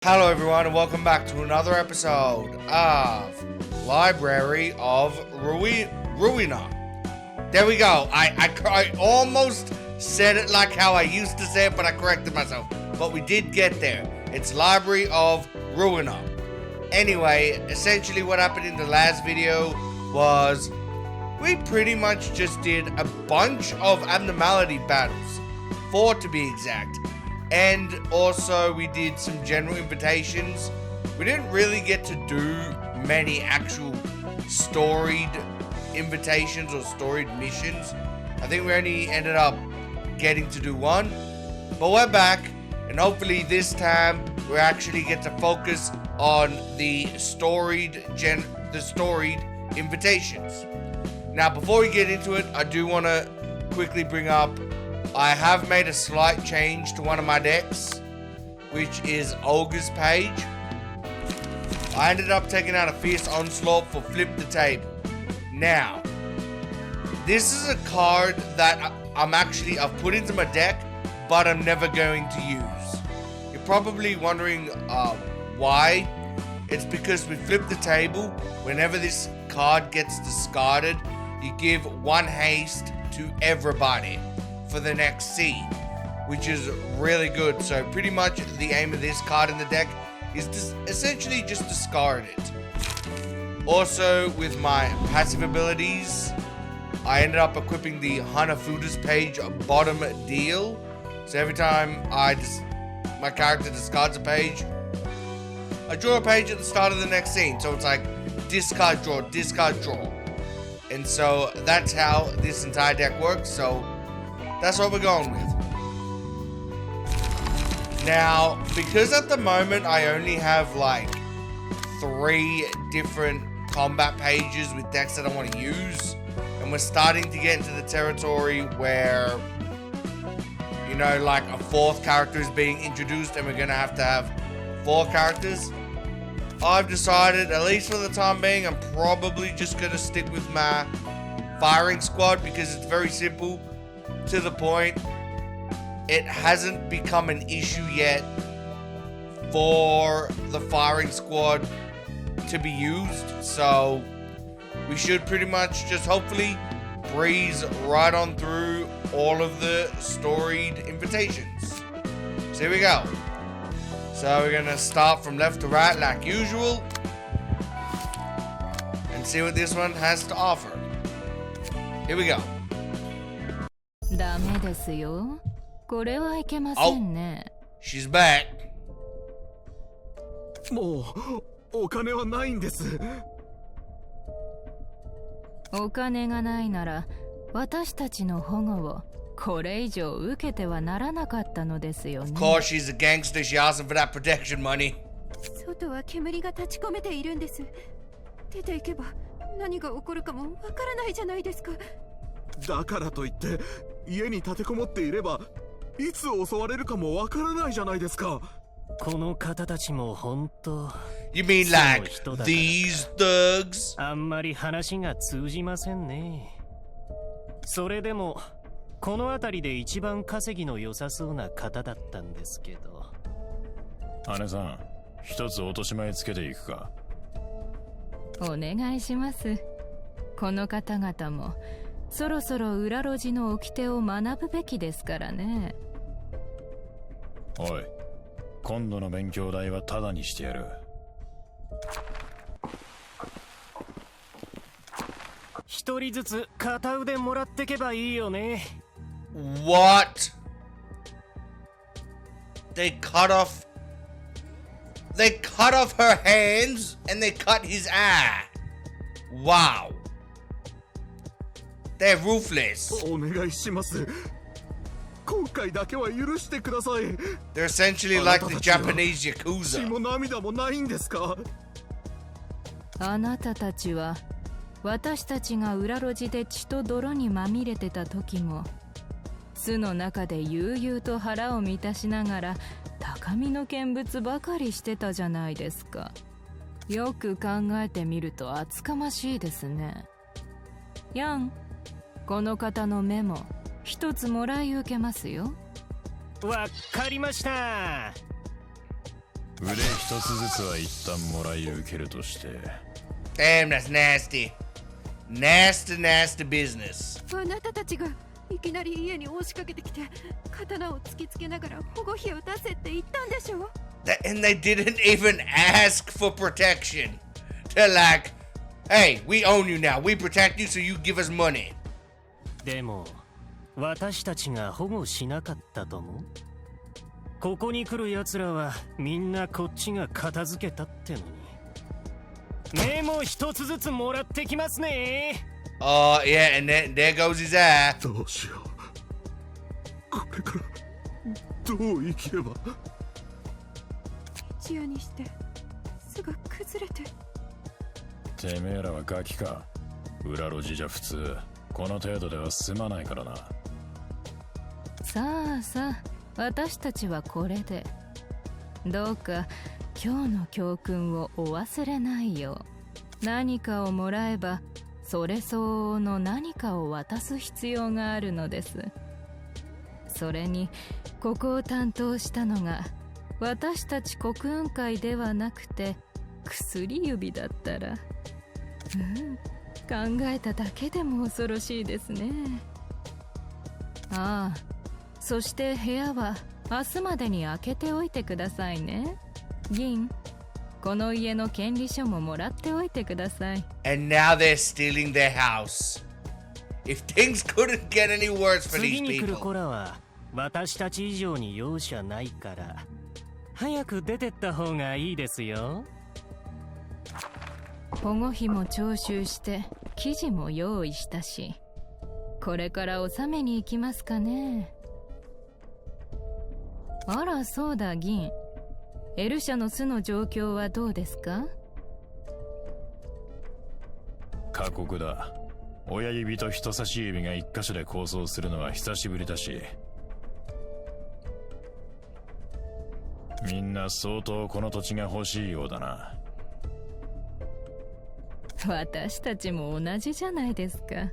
Hello everyone and welcome back to another episode of Library of Ruina. There we go. I almost said it like how I used to say it, but I corrected myself. But we did get there. It's Library of Ruina. Anyway, essentially what happened in the last video was we pretty much just did a bunch of abnormality battles, 4 to be exact. And also we did some general invitations. We didn't really get to do many actual storied invitations or storied missions. I think we only ended up getting to do one. But we're back, and hopefully this time we actually get to focus on the storied invitations. Now before we get into it, I do want to quickly bring up I have made a slight change to one of my decks, which is Ogre's Page. I ended up taking out a Fierce Onslaught for Flip the Table. Now, this is a card that I've put into my deck, but I'm never going to use. You're probably wondering why. It's because with Flip the Table, whenever this card gets discarded, you give 1 haste to everybody for the next scene, which is really good. So pretty much the aim of this card in the deck is to essentially just discard it. Also, with my passive abilities, I ended up equipping the Hanafuda's Page bottom deal. So every time my character discards a page, I draw a page at the start of the next scene. So it's like discard, draw, discard, draw. And so that's how this entire deck works. So that's what we're going with. Now, because at the moment I only have like 3 different combat pages with decks that I want to use, and we're starting to get into the territory where, you know, like a 4th character is being introduced and we're going to have 4 characters, I've decided, at least for the time being, I'm probably just going to stick with my firing squad because it's very simple. To the point, it hasn't become an issue yet for the firing squad to be used, so we should pretty much just hopefully breeze right on through all of the storied invitations. So here we go. So we're gonna start from left to right like usual and see what this one has to offer. Here we go. ダメですよ。これはいけませんね。She's back. もうお金はないんです。お金がないなら私たちの保護をこれ以上受けてはならなかったのですよね。Of course she's a gangster. She asking for that protection money. 外は煙が立ち込めているんです。出ていけば何が起こるかもわからないじゃないですか。だからといって家に立てこもっていればいつ襲われるかもわからないじゃないですか。この方たちも本当。You mean like these thugs? あんまり話が通じませんね。それでもこの辺りで一番稼ぎの良さそうな方だったんですけど。姉さん、一つ落とし前つけていくか。お願いします。この方々もそろそろ裏路地の掟を学ぶべきですからね。おい、今度の勉強代はタダにしてやる。一人ずつ片腕もらってけばいいよね。What? They cut off her hands and they cut his eye. Wow. They're ruthless. お願いします。今回だけは許してください。They're essentially like the Japanese Yakuza. 血も涙もないんですか。あなたたちは私たちが裏路地で血と泥にまみれてた時も巣の中で悠々と腹を満たしながら高みの見物ばかりしてたじゃないですか。よく考えてみると厚かましいですね。ヤン、この方のメモ一つもらい受けますよ。わかりました。腕一つずつは一旦もらい受けるとして。 Damn, that's nasty. Nasty business. あなたたちがいきなり家に押しかけてきて刀を突きつけながら保護費を出せって言ったんでしょ。 And they didn't even ask for protection. They're like, hey, we own you now. We protect you, so you give us money. でも私たちが保護しなかったとも。ここに来る奴らはみんなこっちが片付けたってのに。メモ一つずつもらってきますね。Oh, yeah, and there goes his ass. どうしよう。これからどう生きれば。一夜にして巣が崩れて。てめえらはガキか。裏路地じゃ普通この程度では済まないからな。さあさあ、私たちはこれで。どうか今日の教訓をお忘れないよう。何かをもらえばそれ相応の何かを渡す必要があるのです。それにここを担当したのが私たち国運会ではなくて薬指だったら、考えただけでも恐ろしいですね。ああ、そして部屋は明日までに開けておいてくださいね。銀、この家の権利書ももらっておいてください。And now they're stealing their house. If things couldn't get any worse for 次 these に来る people. 子らは私たち以上に容赦ないから早く出てった方がいいですよ。保護費も徴収して記事も用意したし、これから納めに行きますかね。あらそうだ銀、エルシャの巣の状況はどうですか。過酷だ。親指と人差し指が一箇所で構想するのは久しぶりだし、みんな相当この土地が欲しいようだな。私たちも同じじゃないですか。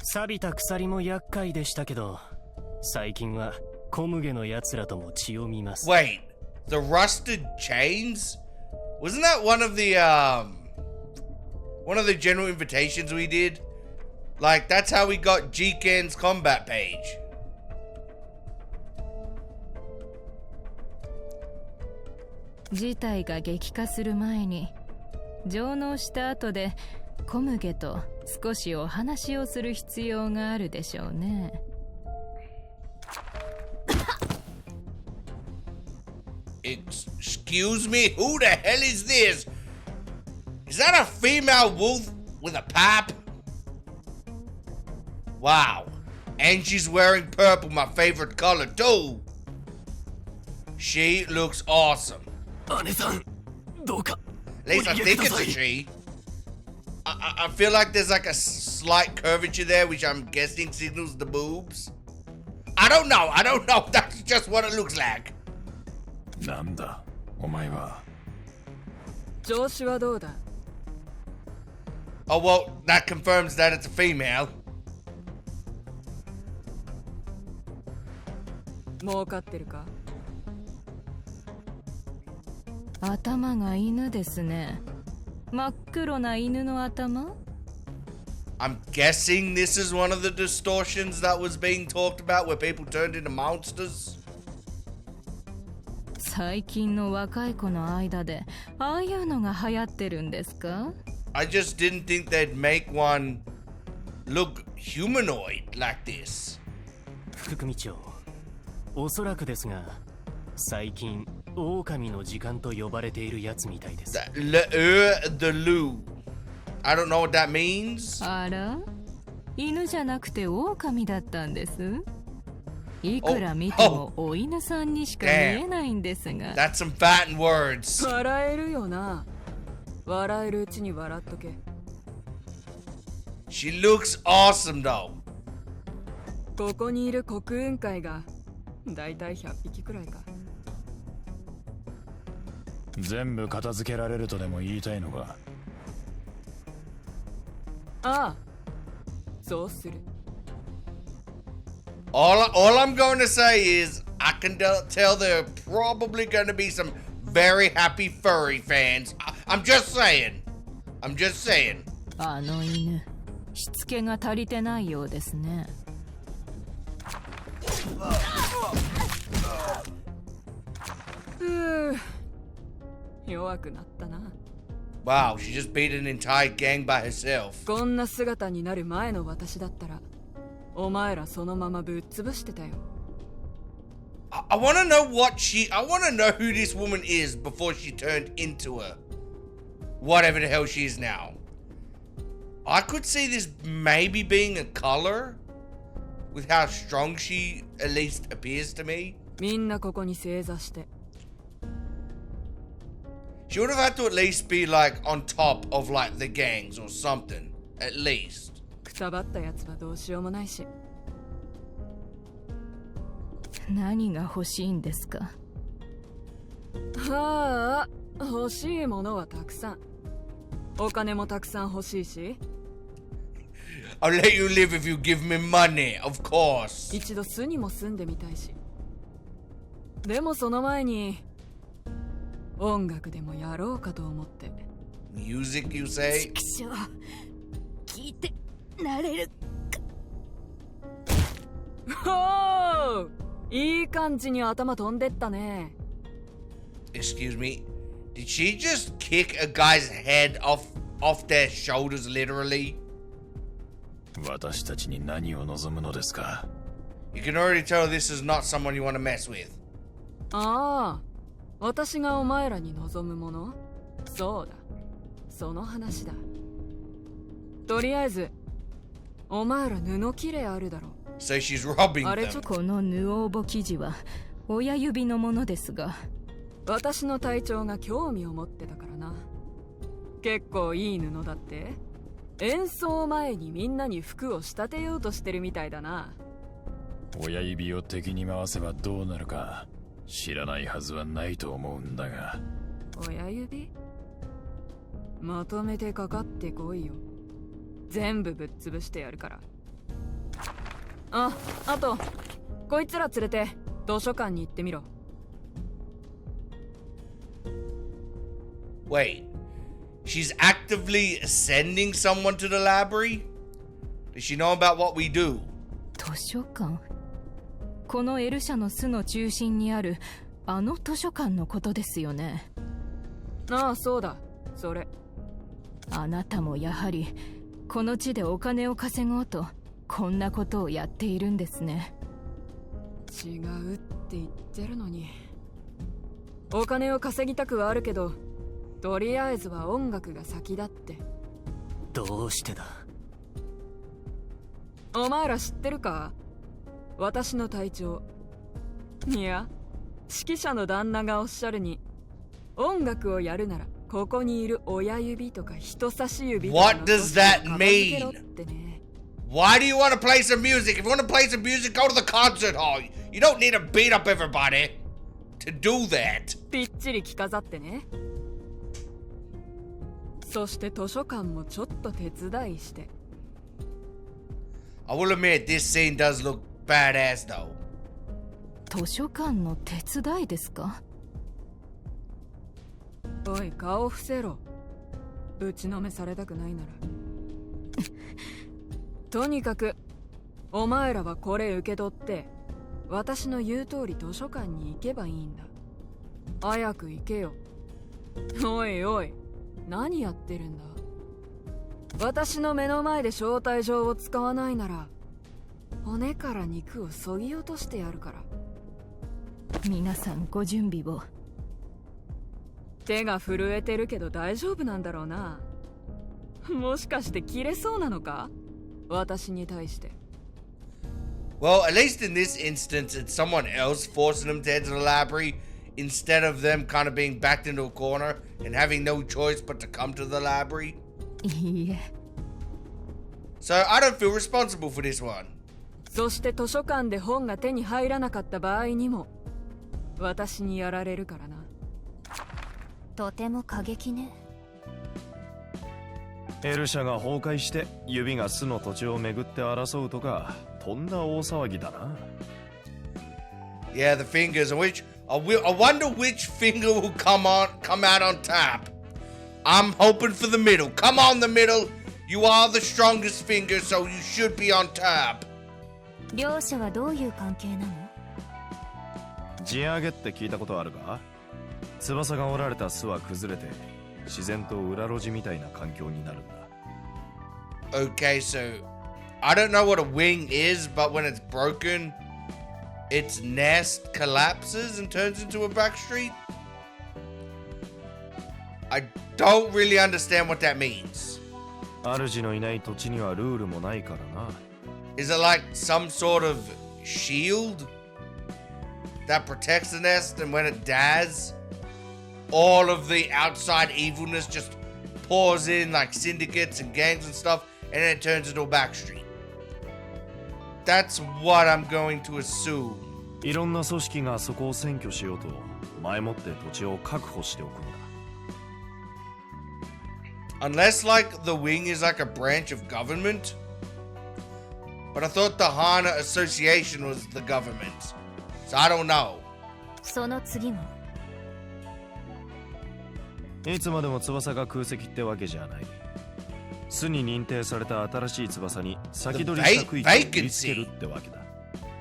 錆びた鎖も厄介でしたけど、最近は小麦の奴らとも血を見ます。 Wait, the rusted chains? Wasn't that one of the general invitations we did? Like, that's how we got Jiken's combat page. 事態が激化する前に上納した後で小麦と少しお話をする必要があるでしょうね。Excuse me, who the hell is this? Is that a female wolf with a pipe? Wow. And she's wearing purple, my favorite color too. She looks awesome. 姉さん、どうか。 At least I think it's a she. I feel like there's like a slight curvature there, which I'm guessing signals the boobs. I don't know. That's just what it looks like. なんだお前は。調子はどうだ。 Oh, well, that confirms that it's a female. 儲かってるか。頭が犬ですね。真っ黒な犬の頭。 I'm guessing this is one of the distortions that was being talked about where people turned into monsters. 最近の若い子の間でああいうのが流行ってるんですか。 I just didn't think they'd make one look humanoid like this. 副組長、おそらくですが、最近狼の時間と呼ばれているやつみたいです。 The Lou. I don't know what that means. あら、犬じゃなくて狼だったんです。いくら見てもお犬さんにしか見えないんですが。 That's some fighting words. 笑えるよな。笑えるうちに笑っとけ。 She looks awesome though. ここにいる国運会がだいたい100匹くらいか。全部片付けられるとでも言いたいのか。ああ、そうする。 All I'm going to say is I can tell there are probably going to be some very happy furry fans. I'm just saying. I'm just saying. あの犬、しつけが足りてないようですね。弱くなったな。Wow, she just beat an entire gang by herself. こんな姿になる前の私だったら、お前らそのままぶっ潰してたよ。I want to know I want to know who this woman is before she turned into a whatever the hell she is now. I could see this maybe being a color with how strong she at least appears to me. みんなここに正座して。She would have had to at least be like on top of like the gangs or something. At least. くたばったやつはどうしようもないし。何が欲しいんですか？はあ、欲しいものはたくさん。お金もたくさん欲しいし。I'll let you live if you give me money, of course. 一度巣にも住んでみたいし。でもその前に音楽でもやろうかと思って。Music, you say? 聞いてなれるか。いい感じに頭飛んでったね。Excuse me. Did she just kick a guy's head off their shoulders literally? 私たちに何を望むのですか？ You can already tell this is not someone you want to mess with. ああ、私がお前らに望むもの？そうだ。その話だ。とりあえず、お前ら布切れあるだろ。So she's robbing あれ them. このヌオーボ生地は親指のものですが、私の隊長が興味を持ってたからな。結構いい布だって。演奏前にみんなに服を仕立てようとしてるみたいだな。親指を敵に回せばどうなるか知らないはずはないと思うんだが。親指？まとめてかかってこいよ。全部ぶっ潰してやるから。あとこいつら連れて図書館に行ってみろ。Wait, she's actively sending someone to the library? Does she know about what we do? 図書館？このエル社の巣の中心にあるあの図書館のことですよね。ああ、そうだ、それ。あなたもやはりこの地でお金を稼ごうとこんなことをやっているんですね。違うって言ってるのに。お金を稼ぎたくはあるけど、とりあえずは音楽が先だって。どうしてだ？お前ら知ってるか？私の隊長、いや指揮者の旦那がおっしゃるに、音楽をやるならここにいる親指とか人差し指とか What does that 片付けろってね。Why do you want to play some music? If you want to play some music, go to the concert hall. You don't need to beat up everybody to do that. ぴっちり着飾ってね。そして図書館もちょっと手伝いして。I will admit, this scene does look badass though. 図書館の手伝いですか？おい、顔伏せろ。ぶちのめされたくないなら。とにかくお前らはこれ受け取って私の言う通り図書館に行けばいいんだ。早く行けよ。おいおい、何やってるんだ。私の目の前で招待状を使わないなら骨から肉をそぎ落としてやるから。皆さんご準備を。手が震えてるけど大丈夫なんだろうな。もしかして切れそうなのか、私に対して。 Well, at least in this instance, it's someone else forcing them to enter the library instead of them kind of being backed into a corner and having no choice but to come to the library. いいえ。 So I don't feel responsible for this one. そして図書館で本が手に入らなかった場合にも私にやられるからな。とても過激ね。エル社が崩壊して指が巣の土地をめぐって争うとか、とんだ大騒ぎだな。 Yeah, the fingers, I wonder which finger will come out on top. I'm hoping for the middle. Come on, the middle. You are the strongest finger, so you should be on top. 両者はどういう関係なの？地上げって聞いたことあるか？翼が折られた巣は崩れて自然と裏路地みたいな環境になるんだ。 Okay, so I don't know what a wing is, but when it's broken, its nest collapses and turns into a back street. I don't really understand what that means. 主のいない土地にはルールもないからな。Is it like some sort of shield that protects the nest, and when it dies, all of the outside evilness just pours in like syndicates and gangs and stuff, and then it turns into a back street? That's what I'm going to assume. いろんな組織がそこを占拠しようと前もって土地を確保しておくのだ。 Unless like the wing is like a branch of government. But I thought the Hana Association was the government. So I don't know. その次は？いつまでも翼が空席ってわけじゃない。巣に認定された新しい翼に先取りした区域を見つけるってわけだ。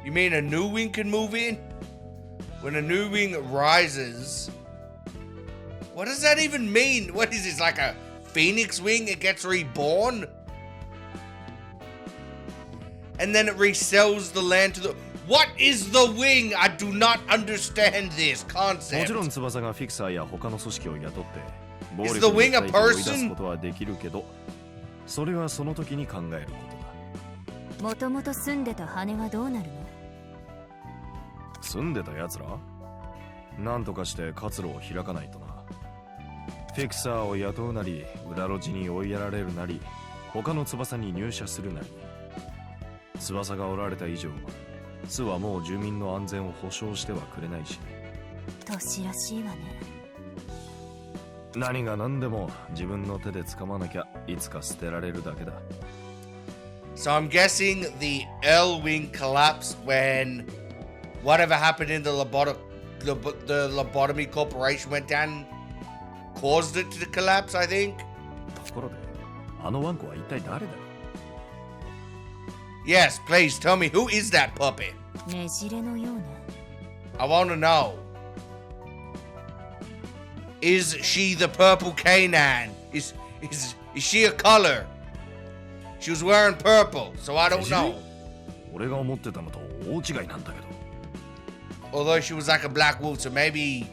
You mean a new wing can move in? When a new wing rises, what does that even mean? What is this, like a phoenix wing? It gets reborn? And then it resells the land to the... What is the wing? I do not understand this も concept. ちろん翼がフィクサーや他の組織を雇って暴 Is 力 the に wing a 対して追い出 person? すことはできるけど、それはその時に考えることだ。もともと住んでた羽はどうなるの？住んでた奴ら？なんとかして活路を開かないとな。フィクサーを雇うなり、裏路地に追いやられるなり、他の翼に入社するなり。翼がおられた以上、巣はもう住民の安全を保証してはくれないし。年らしいわね。何が何でも自分の手で掴まなきゃいつか捨てられるだけだ。So I'm guessing the L wing collapsed when whatever happened in the lobotomy corporation went down, caused it to collapse, I think. ところで、あのワンコは一体誰だ？ Yes, please tell me, who is that puppet? ねじれのような。I want to know. Is she the purple canine? Is she a color? She was wearing purple, so I don't know. 俺が思ってたのと大違いなんだけど。 Although she was like a black wolf, so maybe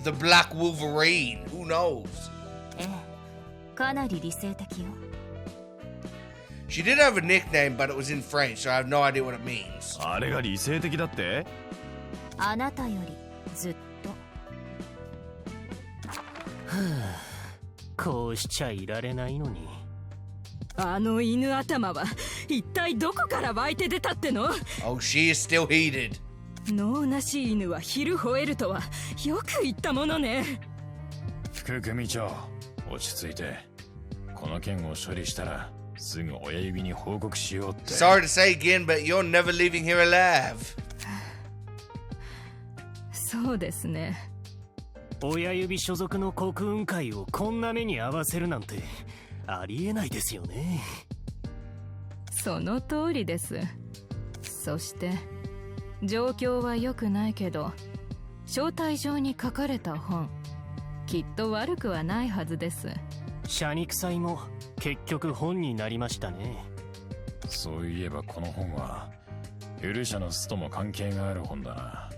the black Wolverine. Who knows? ええ、かなり理性的よ。She did have a nickname, but it was in French, so I have no idea what it means. あれが理性的だって？あなたよりずっと。こうしちゃいられないのに。あの犬頭は一体どこから湧いて出たっての？ Oh, she is still heated. 脳なし犬は昼吠えるとはよく言ったものね。副組長、落ち着いて。この件を処理したらすぐ親指に報告しようって。 Sorry to say again, but you're never leaving here alive. そうですね。親指所属の国運会をこんな目に合わせるなんてありえないですよね。その通りです。そして状況は良くないけど招待状に書かれた本きっと悪くはないはずです。謝肉祭も結局本になりましたね。そういえばこの本はエルシャの巣とも関係がある本だな。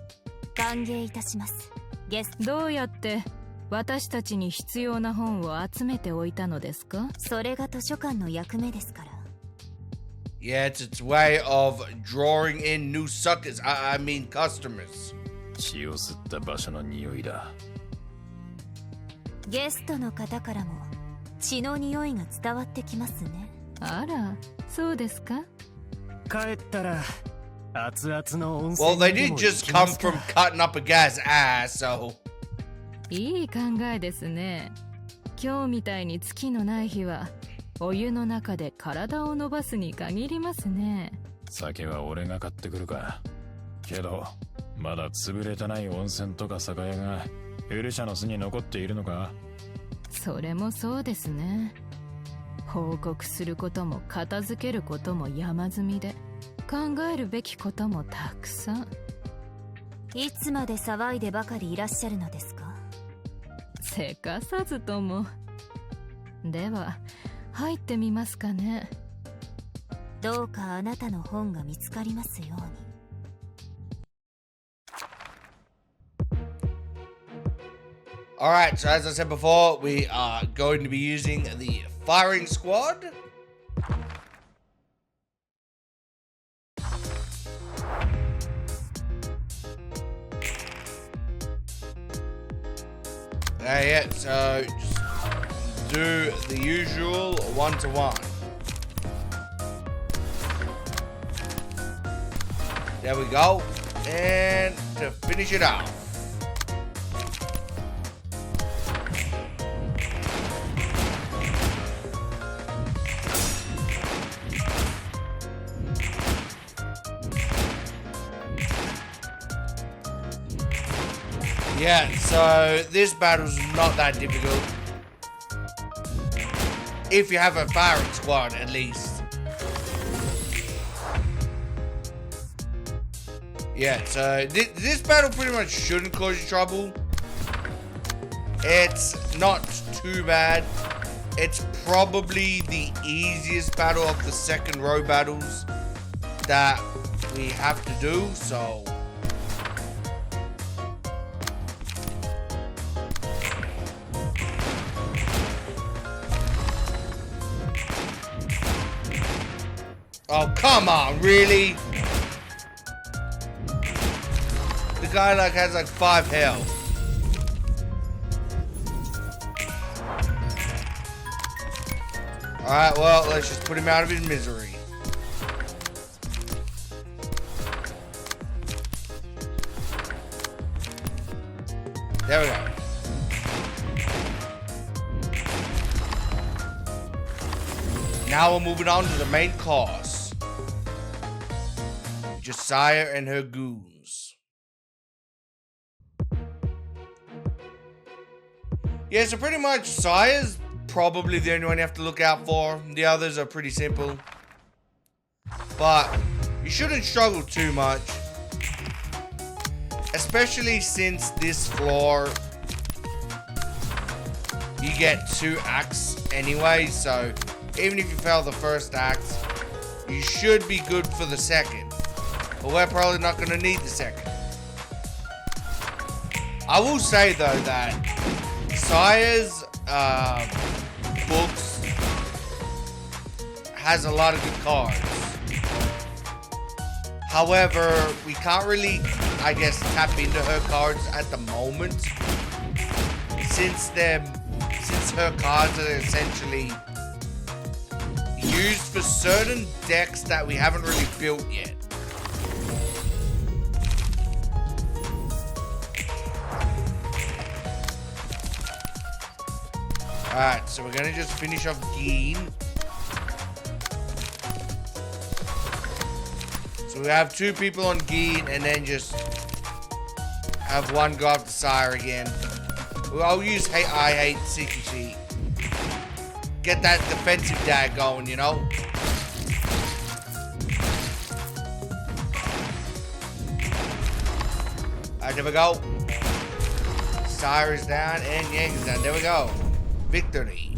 歓迎いたします。ゲスト。どうやって私たちに必要な本を集めておいたのですか？それが図書館の役目ですから。Yeah, it's its way of drawing in new suckers. I mean customers. 血を吸った場所の匂いだ。ゲストの方からも血の匂いが伝わってきますね。あら、そうですか？帰ったら熱々の温泉 Well, they did just come from cutting up a guy's ass, so. いい考えですね。今日みたいに月のない日はお湯の中で体を伸ばすに限りますね。酒は俺が買ってくるか。けどまだ潰れてない温泉とか酒屋がエルシャの巣に残っているのか？それもそうですね。報告することも片付けることも山積みで、考えるべきこともたくさん。いつまで騒いでばかりいらっしゃるのですか？せかさずとも。では入ってみますかね。どうかあなたの本が見つかりますように。Alright, so as I said before, we are going to be using the firing squad. Yeah, so just do the usual 1-to-1. There we go. And to finish it off. Yeah, so this battle's not that difficult. If you have a firing squad, at least. Yeah, so this battle pretty much shouldn't cause you trouble. It's not too bad. It's probably the easiest battle of the second row battles that we have to do, so... Oh, come on, really? The guy like has like 5 health. Alright, well, let's just put him out of his misery. There we go. Now we're moving on to the main course. Josiah and her goons. Yeah, so pretty much Sire's probably the only one you have to look out for. The others are pretty simple. But you shouldn't struggle too much. Especially since this floor, you get 2 acts anyway. So even if you fail the first act, you should be good for the second. But we're probably not going to need the second. I will say though that Sire's books has a lot of good cards. However, we can't really, I guess, tap into her cards at the moment, since her cards are essentially used for certain decks that we haven't really built yet. Alright, so we're gonna just finish off Geen. So we have 2 people on Geen and then just have 1 go after Sire again. I'll use I hate CQC. Get that defensive dag going, you know? Alright, there we go. Sire is down and Yang is down. There we go. Victory.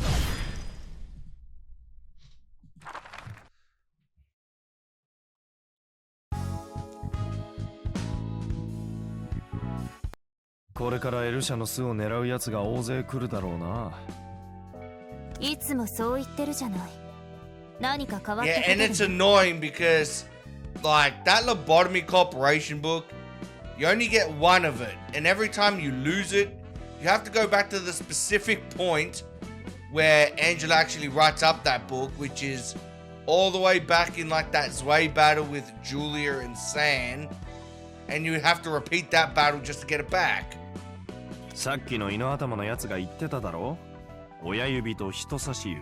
これからエルシャの巣を狙うやつが大勢来るだろうな。いつもそう言ってるじゃない。何か変わったこと Yeah, and it's annoying because, like, that lobotomy corporation book, you only get 1 of it, and every time you lose it, you have to go back to the specific point where Angela actually writes up that book, which is all the way back in like that Zwei battle with Julia and San, and you have to repeat that battle just to get it back. さっきの犬頭のやつが言ってただろ。親指と人差し指。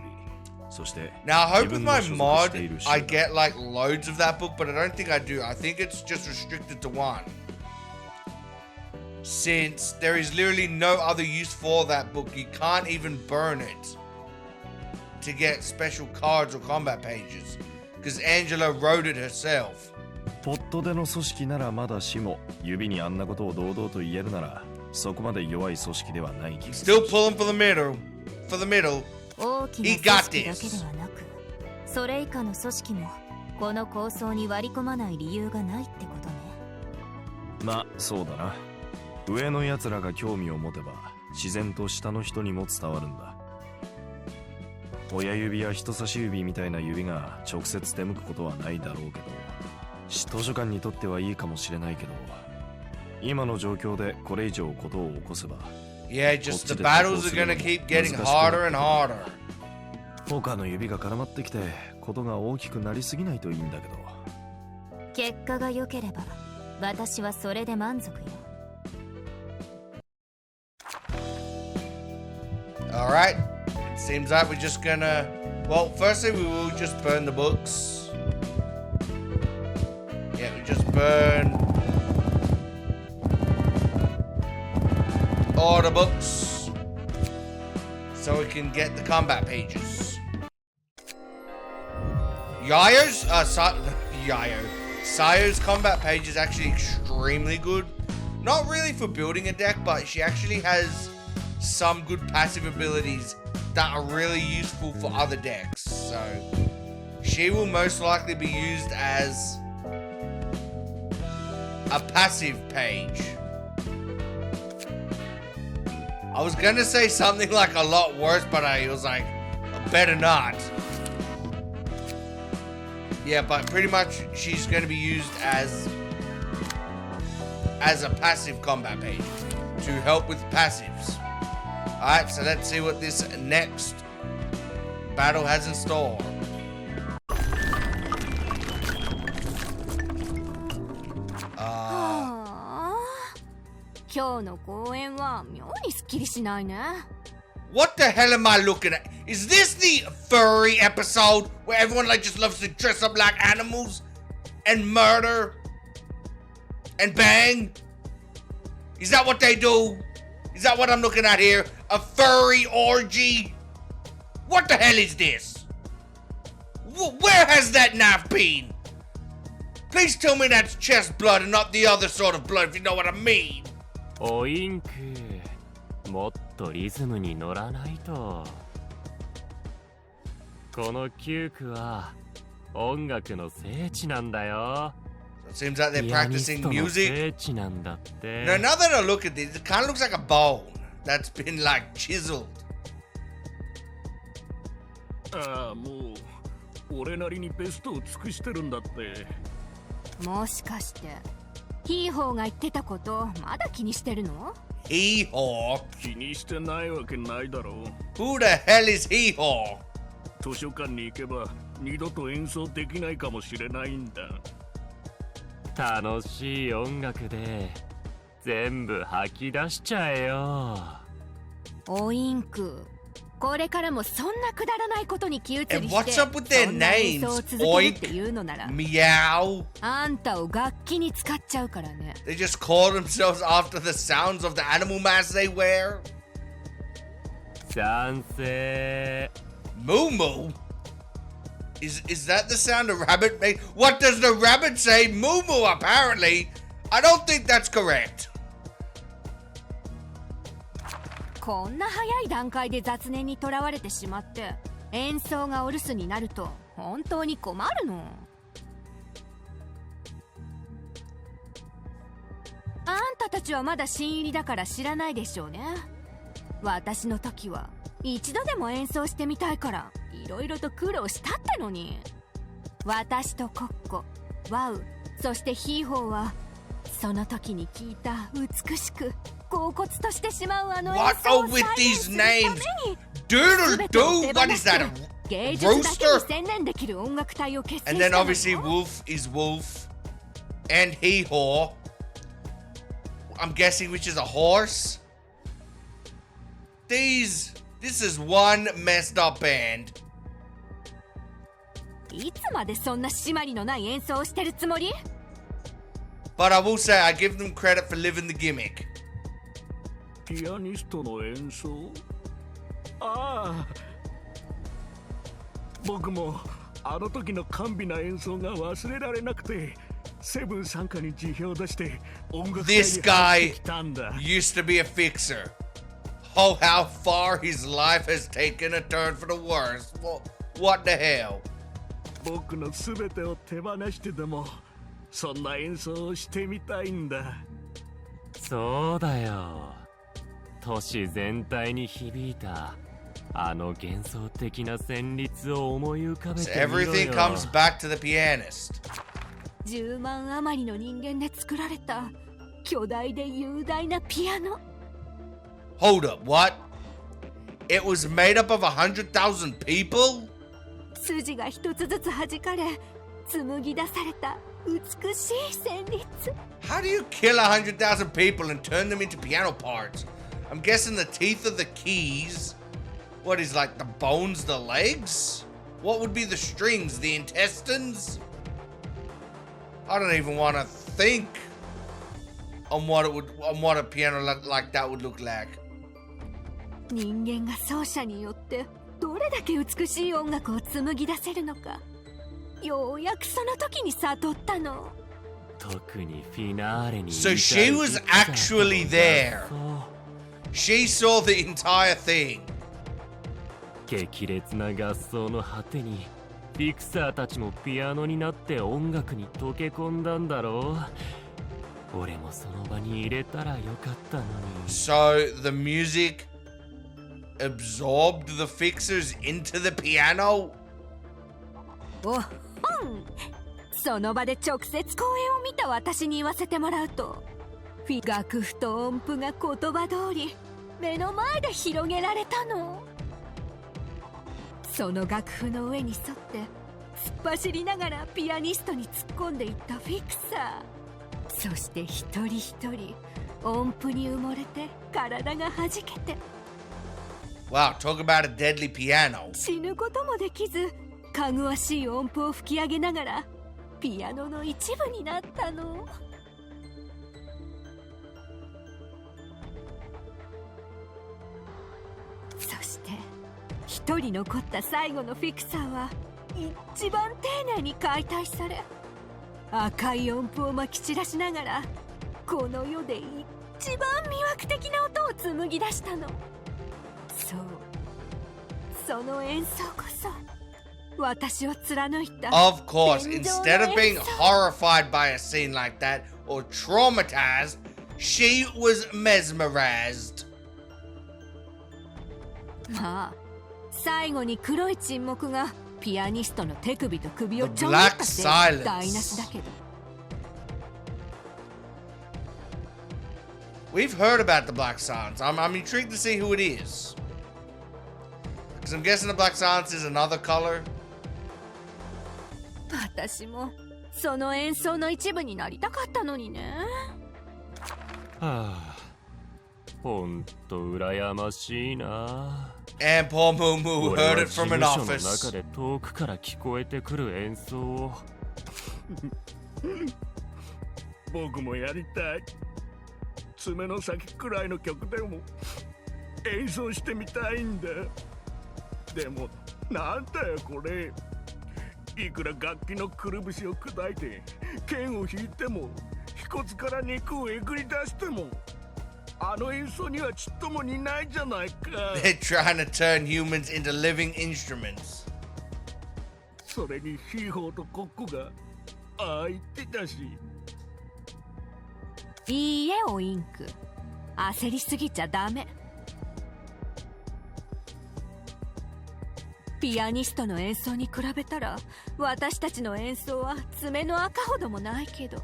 そして Now I hope with my mod I get like loads of that book, but I don't think I do. I think it's just restricted to 1. since there is literally no other use for that book. You can't even burn it to get special cards or combat pages because Angela wrote it herself. ポットでの組織ならまだしも、指にあんなことを堂々と言えるなら、そこまで弱い組織ではない気がする。 Still pulling for the middle. For the middle. 大きな組織だけではなく、それ以下の組織もこの構想に割り込まない理由がないってことね。まあそうだな。上の奴らが興味を持てば自然と下の人にも伝わるんだ。親指や人差し指みたいな指が直接出向くことはないだろうけど、図書館にとってはいいかもしれないけど、今の状況でこれ以上ことを起こせば、 Yeah, just the battles are gonna keep getting harder and harder. 他の指が絡まってきてことが大きくなりすぎないといいんだけど。結果が良ければ私はそれで満足よ。Alright. It seems like we're just gonna... Well, firstly we will just burn the books. Yeah, we just burn all the books so we can get the combat pages. Yayo's Sayo's combat page is actually extremely good. Not really for building a deck, but she actually has some good passive abilities that are really useful for other decks. So she will most likely be used as a passive page. I was gonna say something like a lot worse, but I was like, better not. Yeah, but pretty much she's gonna be used as a passive combat page to help with passives. Alright, so let's see what this next battle has in store. What the hell am I looking at? Is this the furry episode where everyone like just loves to dress up like animals and murder and bang? Is that what they do? Is that what I'm looking at here? A furry orgy? What the hell is this? Where has that knife been? Please tell me that's chest blood and not the other sort of blood, if you know what I mean. おインク、もっとリズムに乗らないと。この9区は音楽の聖地なんだよ。It seems like they're practicing music. 聖地なんだって。 No, now that I look at this, it kind of looks like a bone that's been like chiseled. ああ、もう俺なりにベストを尽くしてるんだって。もしかしてヒーホーが言ってたことまだ気にしてるの？ Hee-haw? 気にしてないわけないだろう。 Who the hell is Hee-haw? 図書館に行けば二度と演奏できないかもしれないんだ。楽しい音楽で全部吐き出しちゃえよ。おインク、これからもそんなくだらないことに気移りして And what's up with their そんな演奏を names? 続けるっていうのなら Meow. あんたを楽器に使っちゃうからね。 They just call themselves after the sounds of the animal masks they wear. 賛成。 Moo moo? Is that the sound a rabbit makes? What does the rabbit say? Moo moo, apparently. I don't think that's correct. こんな早い段階で雑念にとらわれてしまって演奏がお留守になると本当に困るの。あんたたちはまだ新入りだから知らないでしょうね。私の時は一度でも演奏してみたいからいろいろと苦労したってのに。私とコッコ、ワウ、そしてヒーホーはその時に聞いた美しく恍惚としてしまうあの演奏を再現するために Doodle-doo, what is that, a 芸術だけに rooster? 専念できる音楽隊を結成 And し then たの obviously よ。 Wolf is Wolf. And Hee-haw. I'm guessing which is a horse. This is one messed up band. いつまでそんな締まりのない演奏をしてるつもり？ But I will say I give them credit for living the gimmick. ピアニストの演奏？ああ、僕もあの時の甘美な演奏が忘れられなくて、セブン参加に辞表を出して音楽隊に This 入っ guy てきたんだ。 used to be a fixer. Oh, how far his life has taken a turn for the worse. What the hell? 僕の全てを手放してでもそんな演奏をしてみたいんだ。そうだよ。都市全体に響いたあの幻想的な旋律を思い浮かべて So みろよ。 everything comes back to the pianist. 10万余りの人間で作られた巨大で雄大なピアノ。 Hold up, what? It was made up of 100,000 people? 筋が一つずつ弾かれ紡ぎ出された美しい旋律。 How do you kill 100,000 people and turn them into piano parts? I'm guessing the teeth of the keys. What is like the bones, the legs? What would be the strings, the intestines? I don't even want to think on what a piano like that would look like. 人間が奏者によってどれだけ美しい音楽を紡ぎ出せるのか、ようやくその時に悟ったの。特にフィナーレに So she was actually there. She saw the entire thing. 激烈な合奏の果てにフィクサーたちもピアノになって音楽に溶け込んだんだろう。俺もその場に入れたらよかったのに。 So the music absorbed the fixers into the piano? おほん、その場で直接公演を見た私に言わせてもらうと、楽譜と音符が言葉通り目の前で広げられたの。その楽譜の上に沿って突っ走りながらピアニストに突っ込んでいったフィクサー。そして一人一人音符に埋もれて体が弾けて、 Wow, talk about a deadly piano. 死ぬこともできずかぐわしい音符を吹き上げながらピアノの一部になったの。そして一人残った最後のフィクサーは一番丁寧に解体され、赤い音符をまき散らしながらこの世で一番魅惑的な音を紡ぎ出したの。そう、その演奏こそ私を貫いた。 Of course, instead of being horrified by a scene like that or traumatized, she was mesmerized. まあ最後に黒い沈黙がピアニストの手首と首をちょんったって台無しだけど。 We've heard about the Black Silence. I'm intrigued to see who it is. Because I'm guessing the Black Silence is another color. 私もその演奏の一部になりたかったのにね。はあ、ほんと羨ましいな。 And Paul Moo Moo 俺 heard は it 事 from 務 an 所の office. 中で遠くから聞こえてくる演奏を。僕もやりたい。爪の先くらいの曲でも演奏してみたいんだ。でもなんだよこれ。いくら楽器のくるぶしを砕いて剣を引いても腓骨から肉をえぐり出してもあの演奏にはちっとも似ないじゃないか。 They're trying to turn humans into living instruments. それにヒーホーとコッコがああ言ってたし。いいえおインク、焦りすぎちゃダメ。ピアニストの演奏に比べたら私たちの演奏は爪の赤ほどもないけど、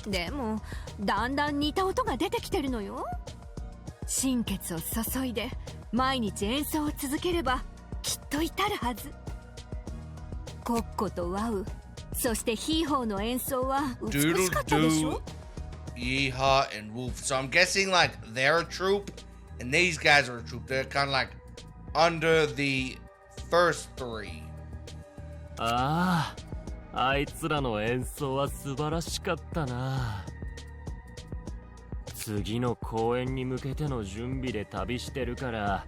でもだんだん似た音が出てきてるのよ。心血を注いで毎日演奏を続ければきっと至るはず。コッコとワウ、そしてヒーホーの演奏は美しかったでしょ。 Yeehaw and Wolf. So I'm guessing like they're a troop and these guys are a troop. They're kind of like under the first three. ああ、あいつらの演奏は素晴らしかったな。次の公演に向けての準備で旅してるから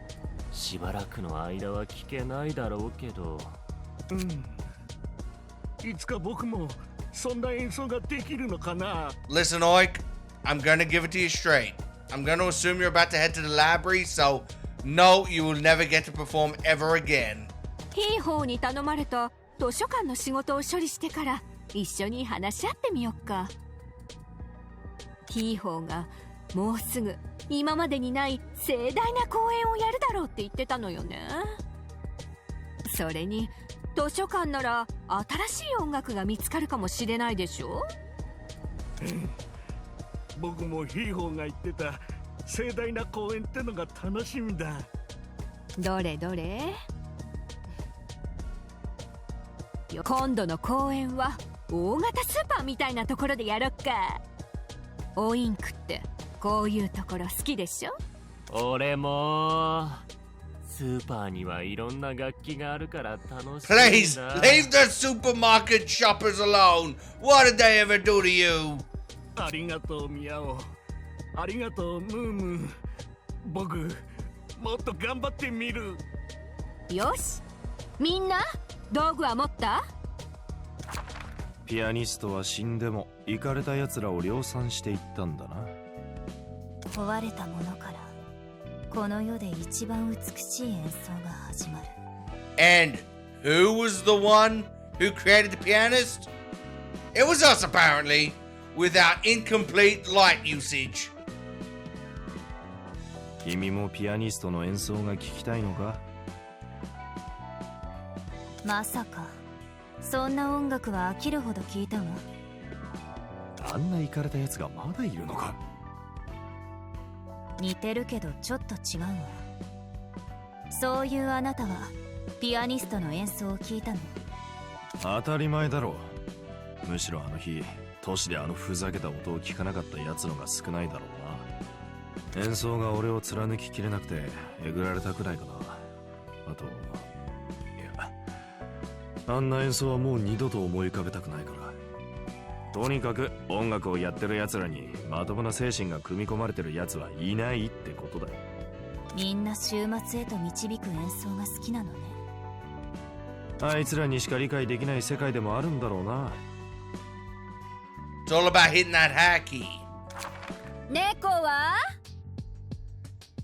しばらくの間は聞けないだろうけど。いつか僕もそんな演奏ができるのかな。 Listen, Oik, I'm gonna give it to you straight. I'm gonna assume you're about to head to the library, so no, you will never get to perform ever again. ヒーホーに頼まれた図書館の仕事を処理してから一緒に話し合ってみよっか。ヒーホーがもうすぐ今までにない盛大な公演をやるだろうって言ってたのよね。それに図書館なら新しい音楽が見つかるかもしれないでしょ。僕もヒーホーが言ってた盛大な公演ってのが楽しみだ。どれどれ。今度の公演は大型スーパーみたいなところでやろっか。オインクってこういうところ好きでしょ。俺もスーパーにはいろんな楽器があるから楽しいん Please, だ。 leave the supermarket shoppers alone. What did they ever do to you? ありがとうミヤオ。ありがとうムームー。僕もっと頑張ってみる。よし、みんな道具は持った？ピアニストは死んでもイカれた奴らを量産していったんだな。壊れたものからこの世で一番美しい演奏が始まる。 And who was the one who created the pianist? It was us, apparently, with our incomplete light usage. 君もピアニストの演奏が聞きたいのか？まさかそんな音楽は飽きるほど聞いたわ。あんなイカれた奴がまだいるのか？似てるけどちょっと違うわ。そういうあなたはピアニストの演奏を聞いたの？当たり前だろう。むしろあの日都市であのふざけた音を聞かなかった奴のが少ないだろうな。演奏が俺を貫ききれなくてえぐられたくらいかな。あと、いや、あんな演奏はもう二度と思い浮かべたくないから。とにかく音楽をやってる奴らにまともな精神が組み込まれてる奴はいないってことだよ。みんな終末へと導く演奏が好きなのね。あいつらにしか理解できない世界でもあるんだろうな。It's all about hitting that high key. 猫は？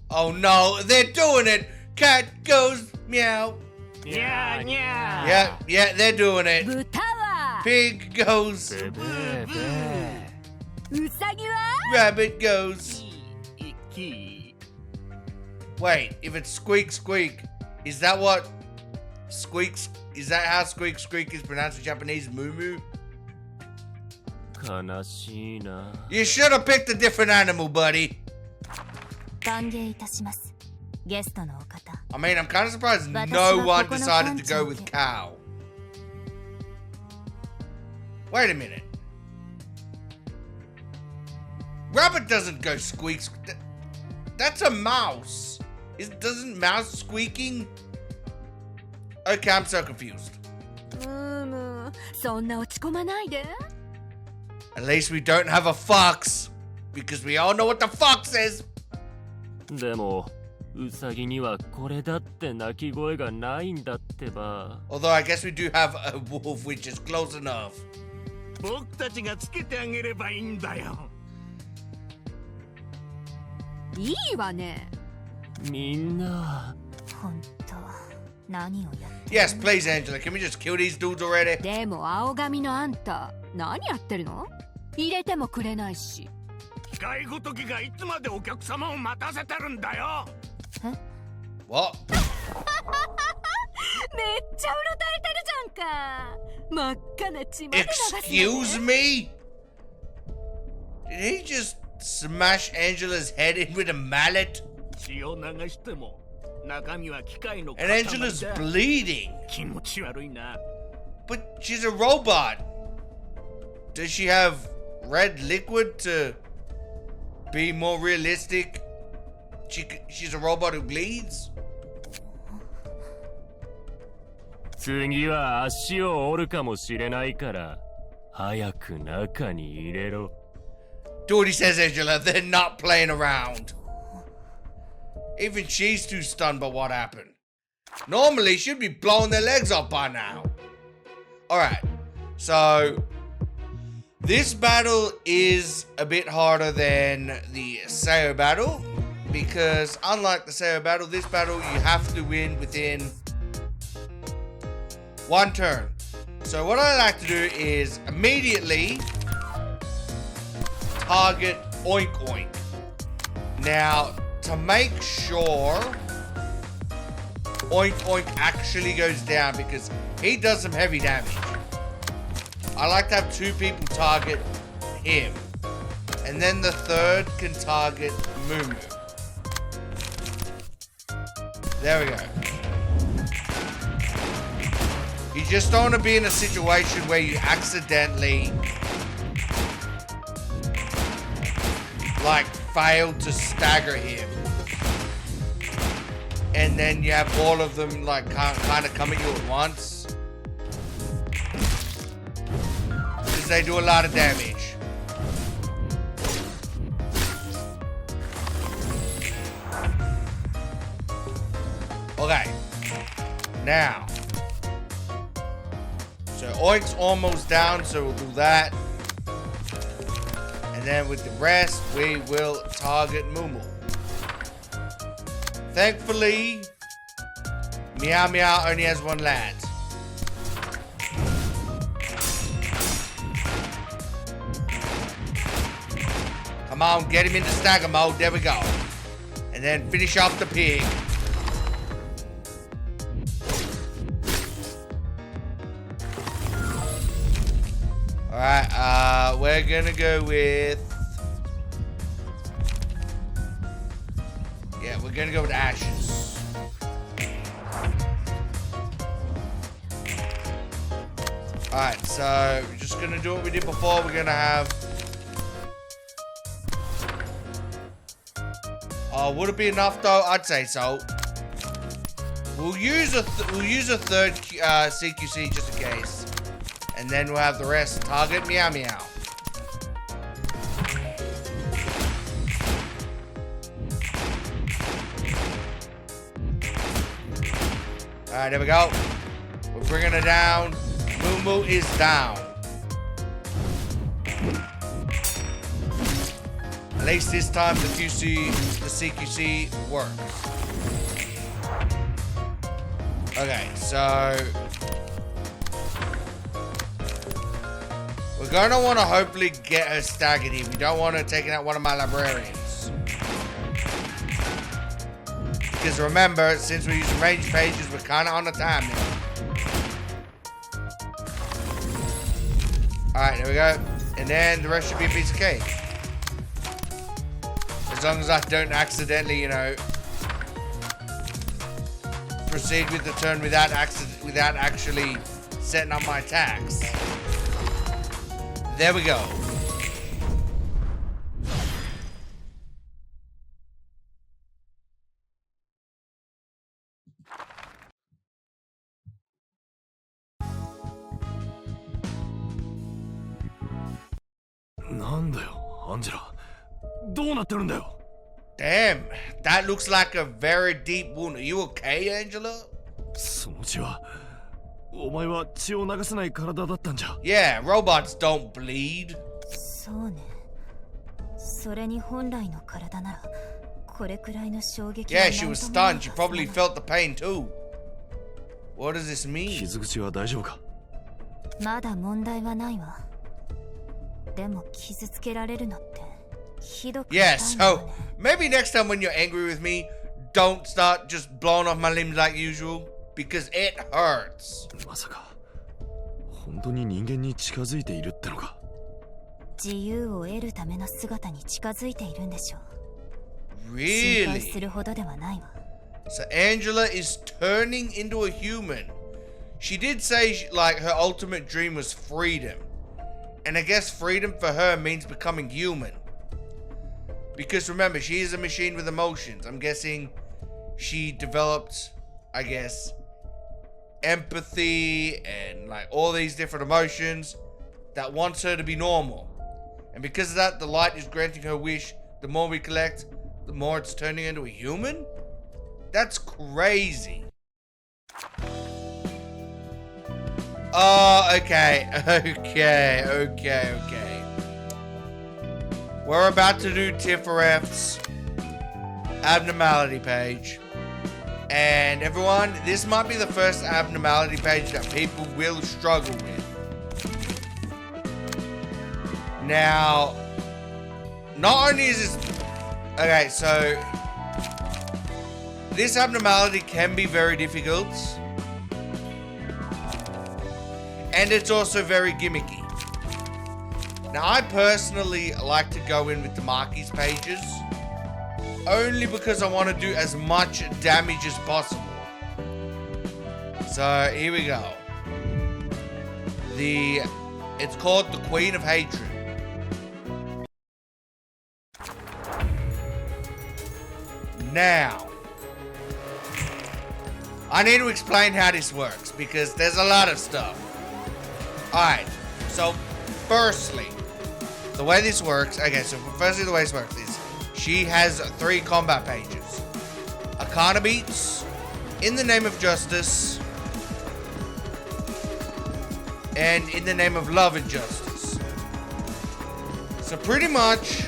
Oh no, they're doing it. Cat goes meow. にゃーにゃー。 Yeah, yeah, they're doing it. 豚は？ Pig goes. ブブーブー。ウサギは？ Rabbit goes. いき。 Wait, if it's squeak squeak, is that what squeaks? Is that how squeak squeak is pronounced in Japanese? Moo moo? 悲しいな。 You should have picked a different animal, buddy. 歓迎いたします。ゲストのお方。I mean, I'm kind of surprised no one decided to go with cow. Wait a minute. Rabbit doesn't go squeak. That's a mouse. Doesn't mouse squeaking? Okay, I'm so confused. そんな落ち込まないで。 At least we don't have a fox. Because we all know what the fox is. でもウサギにはこれだって鳴き声がないんだってば。 Although I guess we do have a wolf which is close enough. 僕たちがつけてあげればいいんだよ。いいわね。みんな。本当何をやって。 Yes, please, Angela. Can we just kill these dudes already? でも青髪のあんた何やってるの？入れてもくれないし。機械ごときがいつまでお客様を待たせてるんだよ。What? めっちゃうろたえてるじゃんか。真っ赤な血まで流すのね。 Excuse me? Did he just smash Angela's head in with a mallet? 血を流しても中身は機械の And Angela's bleeding. 気持ち悪いな。 But she's a robot. Does she have red liquid to be more realistic? She's a robot who bleeds? 次は足を折るかもしれないから早く中に入れろ。Do what he says, Angela. They're not playing around. Even she's too stunned by what happened. Normally, she'd be blowing their legs off by now. Alright. So, this battle is a bit harder than the Sayo battle. Because, unlike the Sayo battle, this battle you have to win within 1 turn. So, what I like to do is immediately target Oink Oink. Now, to make sure Oink Oink actually goes down, because he does some heavy damage, I like to have 2 people target him. And then the third can target Moo. There we go. You just don't want to be in a situation where you accidentally like fail to stagger him. And then you have all of them like kind of come at you at once. Because they do a lot of damage. Okay. Now. So Oink's almost down, so we'll do that. And then with the rest, we will target Moo. Thankfully, Meow Meow only has 1 land. Come on, get him into stagger mode. There we go. And then finish off the pig. Alright, we're gonna go with... Yeah, we're gonna go with Ashes. Alright, so we're just gonna do what we did before. We're gonna have... Oh, would it be enough though? I'd say so. We'll use a third CQC just in case. And then we'll have the rest target Meow Meow. Alright, there we go. We're bringing it down. Moo is down. At least this time the CQC works. Okay, so... We're going to want to hopefully get her staggered here. We don't want her taking out one of my librarians. Because remember, since we're using range pages, we're kind of on the time now. Alright, there we go. And then the rest should be a piece of cake. As long as I don't accidentally, you know, proceed with the turn without actually setting up my attacks. There we go. Damn, that looks like a very deep wound. Are you okay, Angela? Yeah, robots don't bleed. そうね。それに本来の体ならこれくらいの衝撃は Yeah, she was stunned. She probably felt the pain too. What does this mean? まだ問題はないわ。でも傷つけられるのってひどく痛い Yeah, の so maybe next time when you're angry with me, don't start just blowing off my limbs like usual, because it hurts. まさか本当に人間に近づいているってのか。自由を得るための姿に近づいているんでしょう。 Really? 心配するほどではないわ。 So Angela is turning into a human. She did say like her ultimate dream was freedom. And I guess freedom for her means becoming human. Because remember, she is a machine with emotions. I'm guessing she developed, I guess, empathy and like all these different emotions that wants her to be normal. And because of that, the light is granting her wish. The more we collect, the more it's turning into a human? That's crazy. Oh, okay. Okay. We're about to do Tifareth's abnormality page. And everyone, this might be the first abnormality page that people will struggle with. Now, not only is this... Okay, so... This abnormality can be very difficult. And it's also very gimmicky. Now, I personally like to go in with the marquees pages. Only because I want to do as much damage as possible. So, here we go. It's called the Queen of Hatred. Now, I need to explain how this works because there's a lot of stuff. Alright, so firstly, the way this works, the way this works is she has 3 combat pages. Arcana Beats, In the Name of Justice, and In the Name of Love and Justice. So pretty much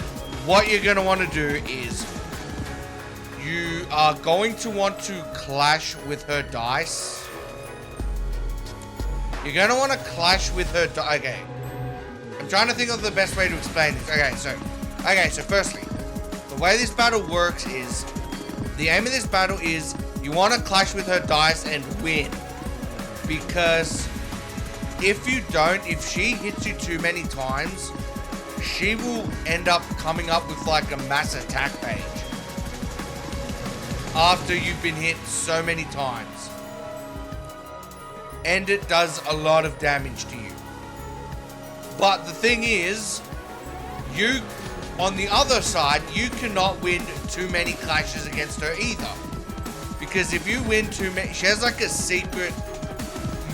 what you're going to want to do is you are going to want to clash with her dice. You're going to want to clash with her dice. Okay. I'm trying to think of the best way to explain this. Okay, so firstly, the way this battle works is, the aim of this battle is you want to clash with her dice and win. Because if you don't, if she hits you too many times, she will end up coming up with like a mass attack page. After you've been hit so many times. And it does a lot of damage to you. But the thing is, you, on the other side, you cannot win too many clashes against her either. Because if you win too many, she has like a secret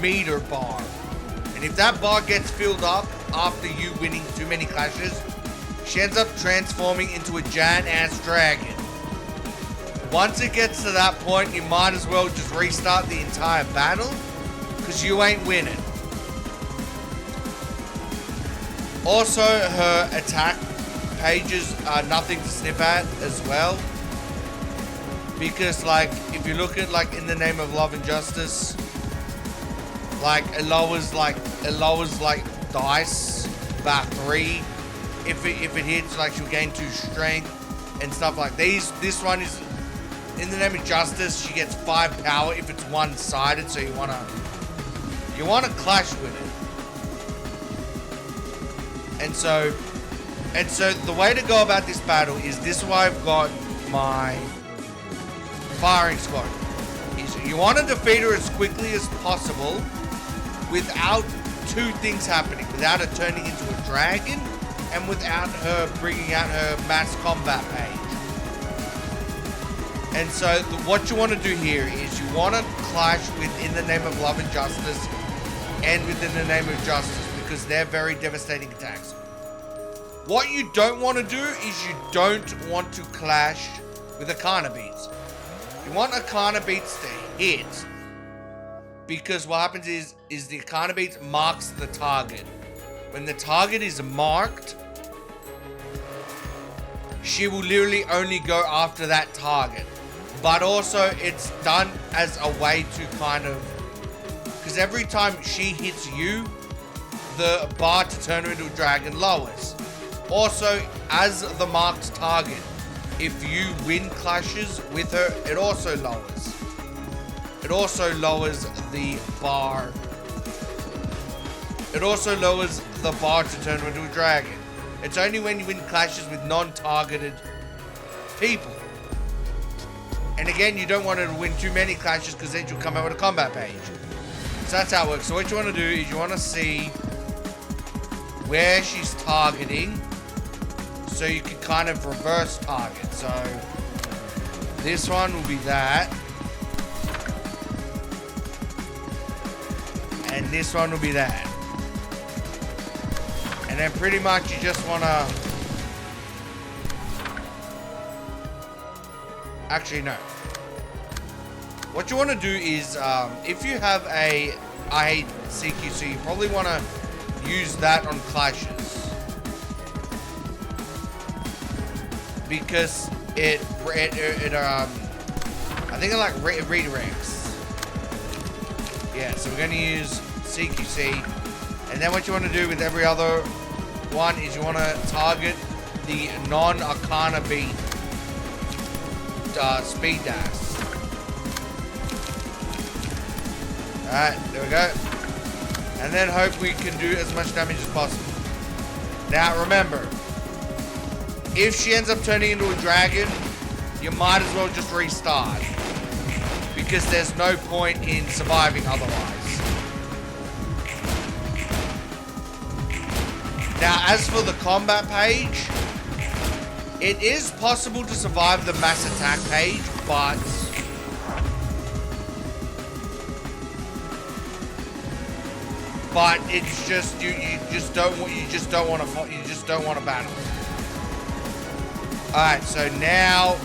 meter bar. And if that bar gets filled up after you winning too many clashes, she ends up transforming into a giant ass dragon. Once it gets to that point, you might as well just restart the entire battle, because you ain't winning. Also, her attack pages are nothing to sniff at as well. Because, like, if you look at, like, In the Name of Love and Justice, like, it lowers dice by 3. If it hits, like, she'll gain 2 strength and stuff like these. This one is, In the Name of Justice, she gets 5 power if it's one-sided, so you wanna clash with it. And so the way to go about this battle is this is why I've got my firing squad. Is you want to defeat her as quickly as possible without 2 things happening. Without her turning into a dragon and without her bringing out her mass combat page. And so what you want to do here is you want to clash with In the Name of Love and Justice and within the Name of Justice because they're very devastating attacks. What you don't want to do is you don't want to clash with Arcana Beats. You want Arcana Beats to hit because what happens is the Arcana Beats marks the target. When the target is marked, she will literally only go after that target. But also, it's done as a way to kind of... Because every time she hits you, the bar to turn her into a dragon lowers. Also, as the marked target, if you win clashes with her, it also lowers. It also lowers the bar. It also lowers the bar to turn her into a dragon. It's only when you win clashes with non-targeted people. And again, you don't want her to win too many clashes because then she'll come out with a combat page. So that's how it works. So what you want to do is you want to see where she's targeting so you can kind of reverse target. So this one will be that. And this one will be that. And then pretty much you just want to... Actually, no. What you want to do is, if you have a I hate CQC, you probably want to use that on clashes. Because I think it like redirects. Yeah, so we're going to use CQC. And then what you want to do with every other one is you want to target the non-Arcana beat speed dash. Alright, there we go. And then hope we can do as much damage as possible. Now remember, if she ends up turning into a dragon, you might as well just restart. Because there's no point in surviving otherwise. Now, as for the combat page, it is possible to survive the mass attack page, but it's just you just don't want to battle. All right, so now,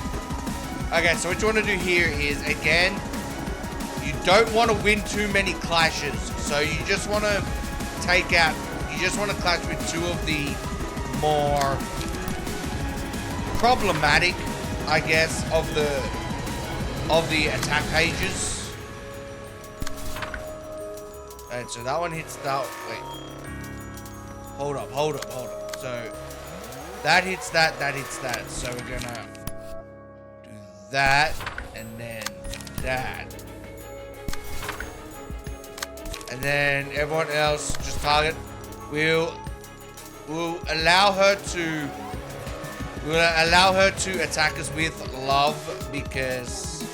okay, so what you want to do here is, again, you don't want to win too many clashes, so you just want to take out. You just want to clash with two of the more problematic, I guess, of the attack pages. Alright, so that one hits that. Wait. Hold up. So that hits that hits that. So we're gonna do that and then that. And then everyone else just target. We'll allow her to attack us with love because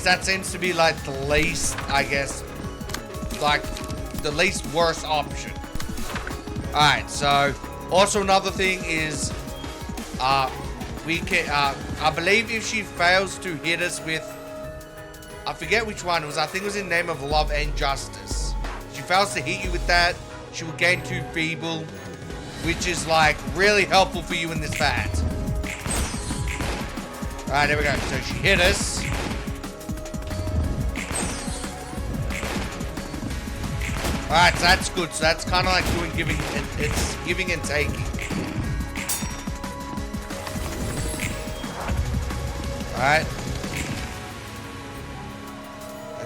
that seems to be like the least, I guess, like the least worst option. Alright, so also another thing is we can I believe if she fails to hit us with, I forget which one it was, I think it was in the name of love and justice. She fails to hit you with that, she will gain 2 feeble, which is like really helpful for you in this fight. Alright, there we go. So she hit us. Alright, so that's good. So that's kind of like giving and taking. Alright.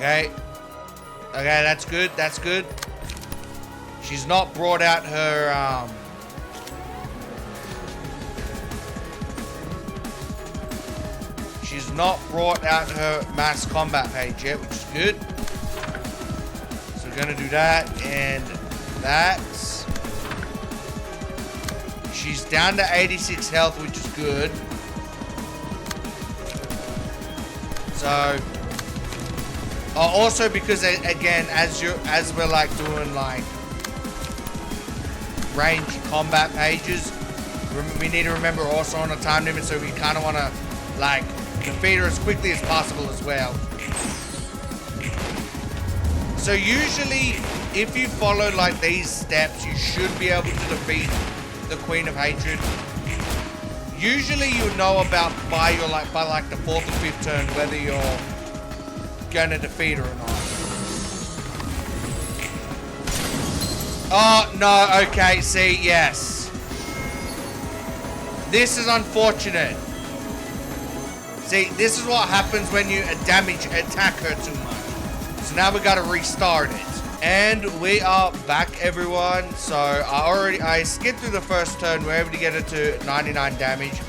Okay, that's good. She's not brought out her, she's not brought out her mass combat page yet, which is good. So we're gonna do that and that. She's down to 86 health, which is good. So, also because again, as we're like doing like ranged combat pages, we need to remember also on a time limit, so we kind of want to like defeat her as quickly as possible as well. So usually, if you follow like these steps, you should be able to defeat the Queen of Hatred. Usually, you know about by the 4th or 5th turn whether you're gonna defeat her or not. Oh, no, okay, see, yes. This is unfortunate. See, this is what happens when you attack her too much. So now we gotta restart it. And we are back, everyone. So I skipped through the first turn. We're able to get it to 99 damage.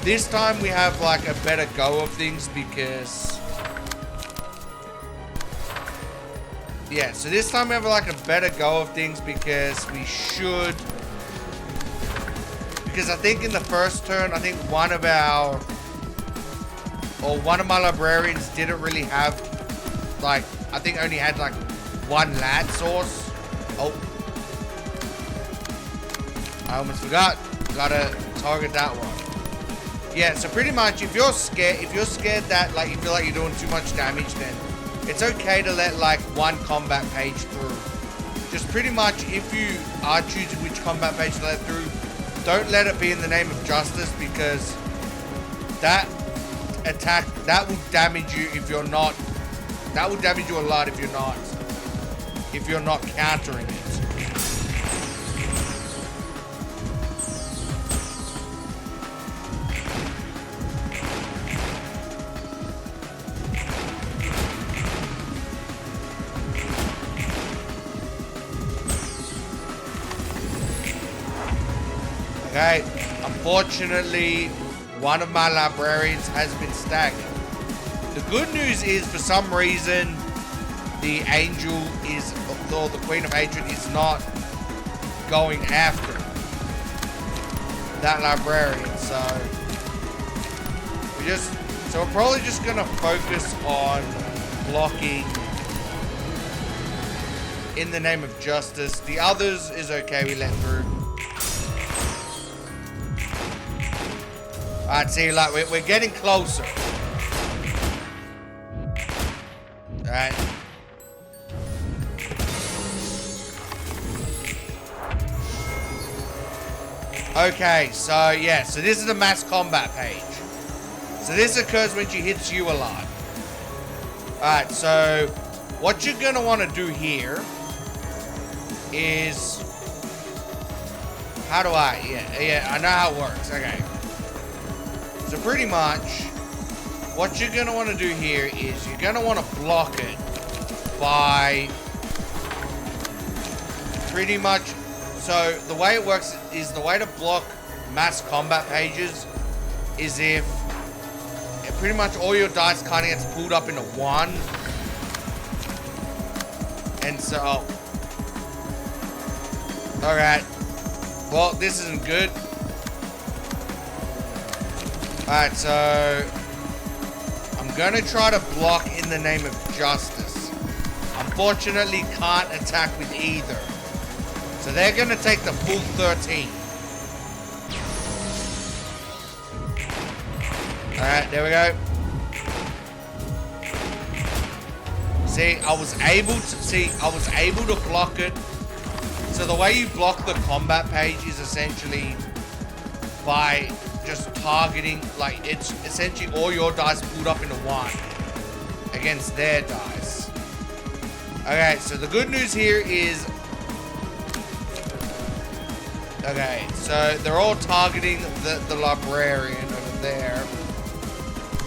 This time we have like a better go of things because... Yeah, so this time we have like a better go of things because we should... Because I think in the first turn, I think one of my librarians didn't really have, like, I think only had like one lad source. Oh. I almost forgot. Gotta target that one. Yeah, so pretty much if you're scared that like you feel like you're doing too much damage, then it's okay to let like one combat page through. Just pretty much, if you are choosing which combat page to let through, don't let it be in the name of justice, because that attack, that will damage you if you're not, that will damage you a lot if you're not countering it. Okay, unfortunately, one of my librarians has been stagnant. The good news is, for some reason, the angel is, or the Queen of Hatred is not going after that librarian. So we're probably just gonna focus on blocking in the name of justice. The others is okay, we let through. Alright, see, like, we're getting closer. Alright. Okay, so, yeah, so this is the mass combat page. So this occurs when she hits you a lot. Alright, so what you're gonna want to do here is... How do I... Yeah, I know how it works. Okay. So pretty much, what you're going to want to do here is you're going to want to block it by pretty much... So the way it works is, the way to block mass combat pages is if pretty much all your dice kind of gets pulled up into one. And so... Alright. Well, this isn't good. Alright, so I'm gonna try to block in the name of justice. Unfortunately, can't attack with either. So they're gonna take the full 13. Alright, there we go. See, I was able to block it. So the way you block the combat page is essentially by just targeting, like, it's essentially all your dice pulled up into one against their dice. Okay, so the good news here is, okay, so they're all targeting the librarian over there.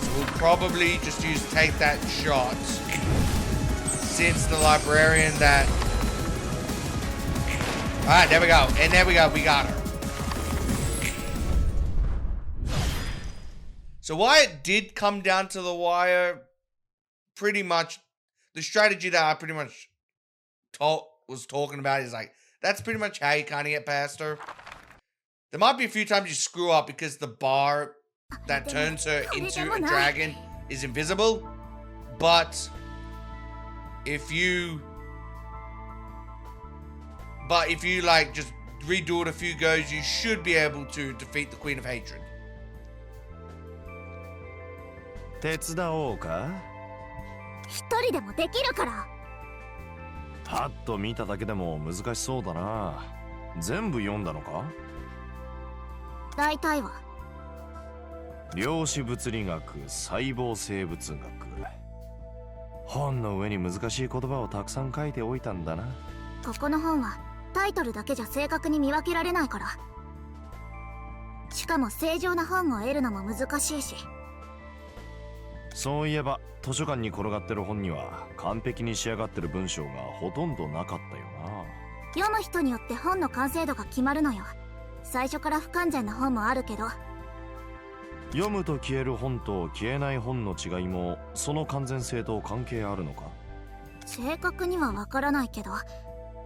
So we'll probably just take that shot, since the librarian that... Alright, there we go. And there we go, we got her. So why it did come down to the wire, pretty much, the strategy that I pretty much was talking about is like, that's pretty much how you kind of get past her. There might be a few times you screw up because the bar that turns her into a dragon is invisible. But if you like just redo it a few goes, you should be able to defeat the Queen of Hatred. 手伝おうか？一人でもできるから。パッと見ただけでも難しそうだな。全部読んだのか？大体は。量子物理学、細胞生物学。本の上に難しい言葉をたくさん書いておいたんだな。ここの本はタイトルだけじゃ正確に見分けられないから。しかも正常な本を得るのも難しいし。そういえば図書館に転がってる本には完璧に仕上がってる文章がほとんどなかったよな。読む人によって本の完成度が決まるのよ。最初から不完全な本もあるけど。読むと消える本と消えない本の違いもその完全性と関係あるのか？正確にはわからないけど、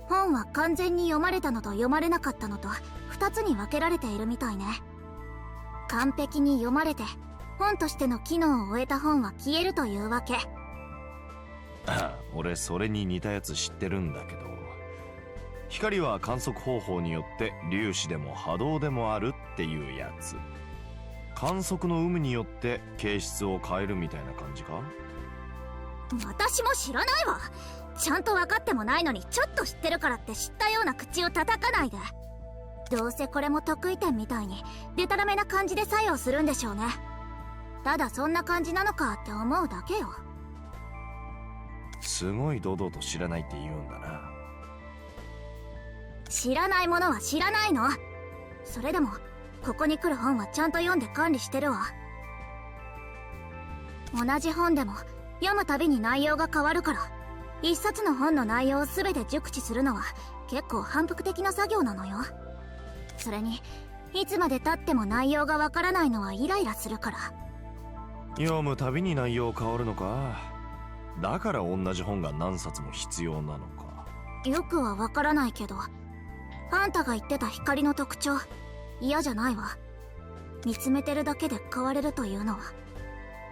本は完全に読まれたのと読まれなかったのと2つに分けられているみたいね。完璧に読まれて本としての機能を終えた本は消えるというわけ。俺それに似たやつ知ってるんだけど、光は観測方法によって粒子でも波動でもあるっていうやつ。観測の有無によって形質を変えるみたいな感じか？私も知らないわ。ちゃんと分かってもないのにちょっと知ってるからって知ったような口を叩かないで。どうせこれも得意点みたいにデタラメな感じで作用するんでしょうね。ただそんな感じなのかって思うだけよ。すごい堂々と知らないって言うんだな。知らないものは知らないの。それでもここに来る本はちゃんと読んで管理してるわ。同じ本でも読むたびに内容が変わるから、一冊の本の内容を全て熟知するのは結構反復的な作業なのよ。それにいつまで経っても内容がわからないのはイライラするから。読むたびに内容変わるのか。だから同じ本が何冊も必要なのか。よくはわからないけど、あんたが言ってた光の特徴嫌じゃないわ。見つめてるだけで変われるというのは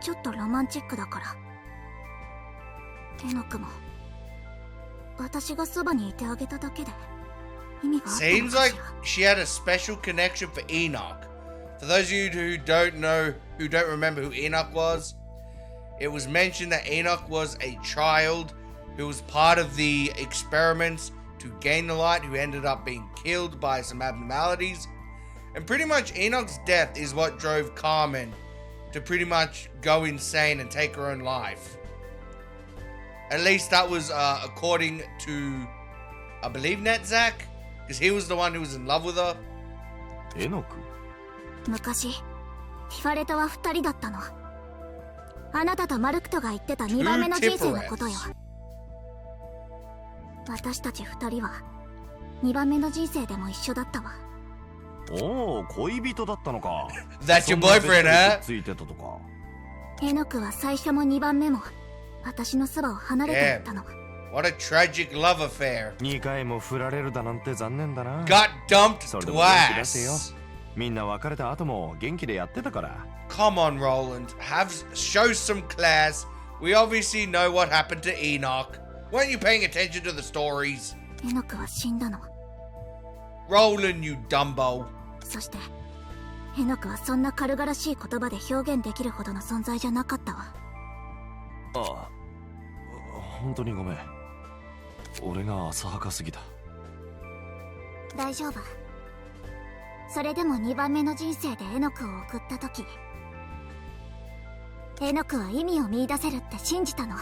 ちょっとロマンチックだから。エノクも私がそばにいてあげただけで意味があったのかしら。 Seems like she had a special connection for Enoch. For those of you who don't know, who don't remember who Enoch was, it was mentioned that Enoch was a child who was part of the experiments to gain the light, who ended up being killed by some abnormalities. And pretty much Enoch's death is what drove Carmen to pretty much go insane and take her own life. At least that was according to, I believe, Netzach, because he was the one who was in love with her. エノク？昔ティファレトは2人だったの。あなたとマルクトが言ってた2番目の人生のことよ。私たち2人は2番目の人生でも一緒だったわ。おお、恋人だったのか。That's your boyfriend, huh? ついてたとか。エノクは最初も2番目も私のそばを離れていったの。What a tragic love affair. 2回も振られるだなんて残念だな。 Got dumped それでも元気出せよ。 twice. みんな別れた後も元気でやってたから。 Come on, Roland. Show some class. We obviously know what happened to Enoch. Weren't you paying attention to the stories? エノクは死んだの。 Roland, you dumbo. そしてエノクはそんな軽々しい言葉で表現できるほどの存在じゃなかったわ。ああ、本当にごめん。俺が浅はかすぎた。大丈夫。それでも2番目の人生でエノクを送った時、エノクは意味を見出せるって信じたの。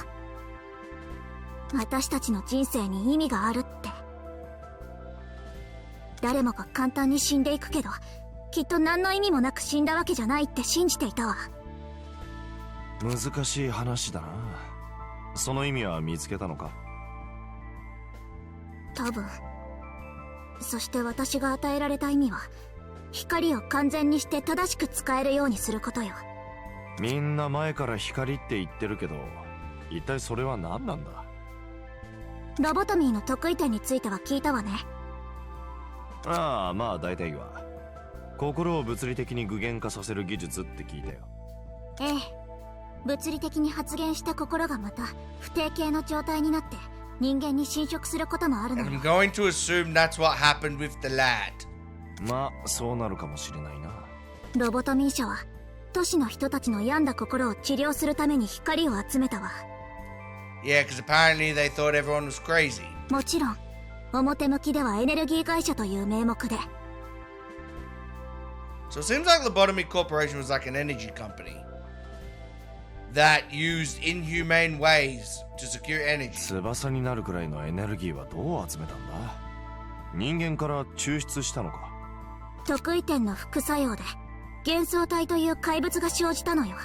私たちの人生に意味があるって。誰もが簡単に死んでいくけど、きっと何の意味もなく死んだわけじゃないって信じていたわ。難しい話だな。その意味は見つけたのか？多分。そして私が与えられた意味は、光を完全にして正しく使えるようにすることよ。みんな前から光って言ってるけど、一体それは何なんだ？ロボトミーの得意点については聞いたわね。ああ、まあ大体は心を物理的に具現化させる技術って聞いたよ。ええ。物理的に発現した心がまた不定形の状態になって人間に侵食することもあるの And よ。 I'm going to assume that's what happened with the lad. まあそうなるかもしれないな。ロボトミー社は都市の人たちの病んだ心を治療するために光を集めたわ。 Yeah, because apparently they thought everyone was crazy. もちろん表向きではエネルギー会社という名目で。 So it seems like the Lobotomy Corporation was like an energy company that used inhumane ways to secure energy. 翼になるくらいのエネルギーはどう集めたんだ？人間から抽出したのか？得意点の副作用で幻想体という怪物が生じたのよ。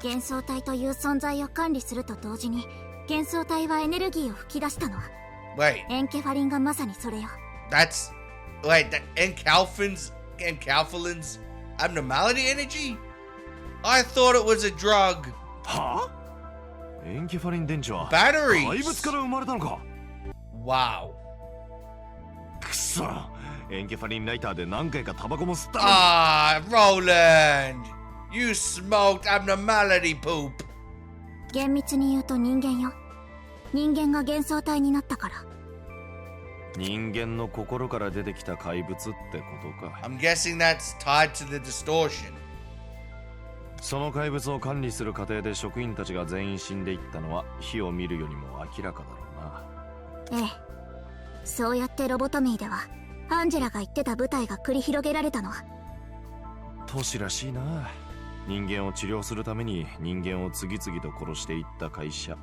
幻想体という存在を管理すると同時に幻想体はエネルギーを吹き出したの。 Wait, エンケファリンがまさにそれよ。 that encalphalin's abnormality energy? I thought it was a drug. はあ？エンケファリン電池は Batteries. 怪物から生まれたのか？ Wow. くそ、エンケファリンライターで何回かタバコも吸った。Ah, Roland, you smoked abnormality poop. 厳密に言うと人間よ。人間が幻想体になったから。人間の心から出てきた怪物ってことか。 I'm guessing that's tied to the distortion. その怪物を管理する過程で職員たちが全員死んでいったのは火を見るよりも明らかだろうな。ええ。そうやってロボトミーではアンジェラが言ってた舞台が繰り広げられたの。都市らしいな。人間を治療するために人間を次々と殺していった会社。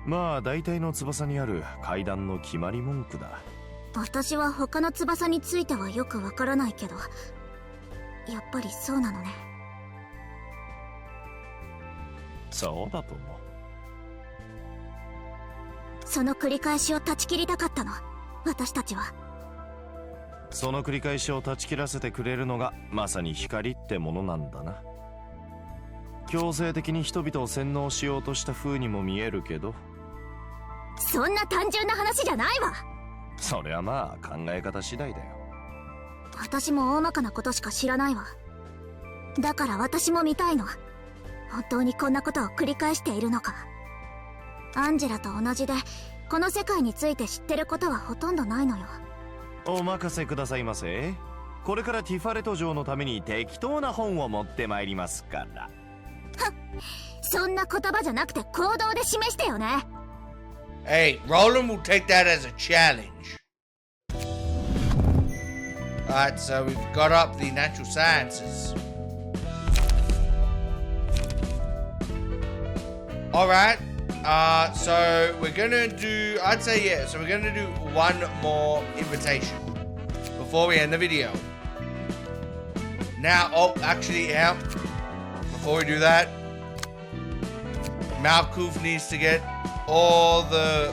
まあ大体の翼にある階段の決まり文句だ。私は他の翼についてはよくわからないけど、やっぱりそうなのね。そうだと思う。その繰り返しを断ち切りたかったの、私たちは。その繰り返しを断ち切らせてくれるのがまさに光ってものなんだな。強制的に人々を洗脳しようとした風にも見えるけど、そんな単純な話じゃないわ。それはまあ考え方次第だよ。私も大まかなことしか知らないわ。だから私も見たいの。本当にこんなことを繰り返しているのか。アンジェラと同じでこの世界について知ってることはほとんどないのよ。お任せくださいませ。これからティファレト城のために適当な本を持ってまいりますから。そんな言葉じゃなくて行動で示してよね。Hey, Roland will take that as a challenge. Alright, so we've got up the natural sciences. Alright, so we're gonna do, I'd say yeah, so we're gonna do one more invitation before we end the video. Now, oh, actually, yeah, before we do that, Malkuf needs to get all the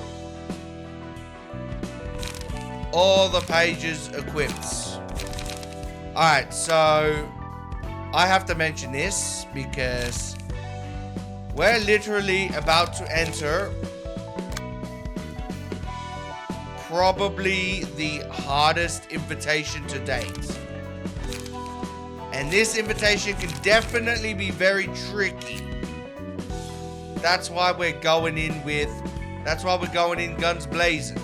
pages equipped. Alright, so I have to mention this because we're literally about to enter probably the hardest invitation to date. And this invitation can definitely be very tricky. That's why we're going in guns blazing.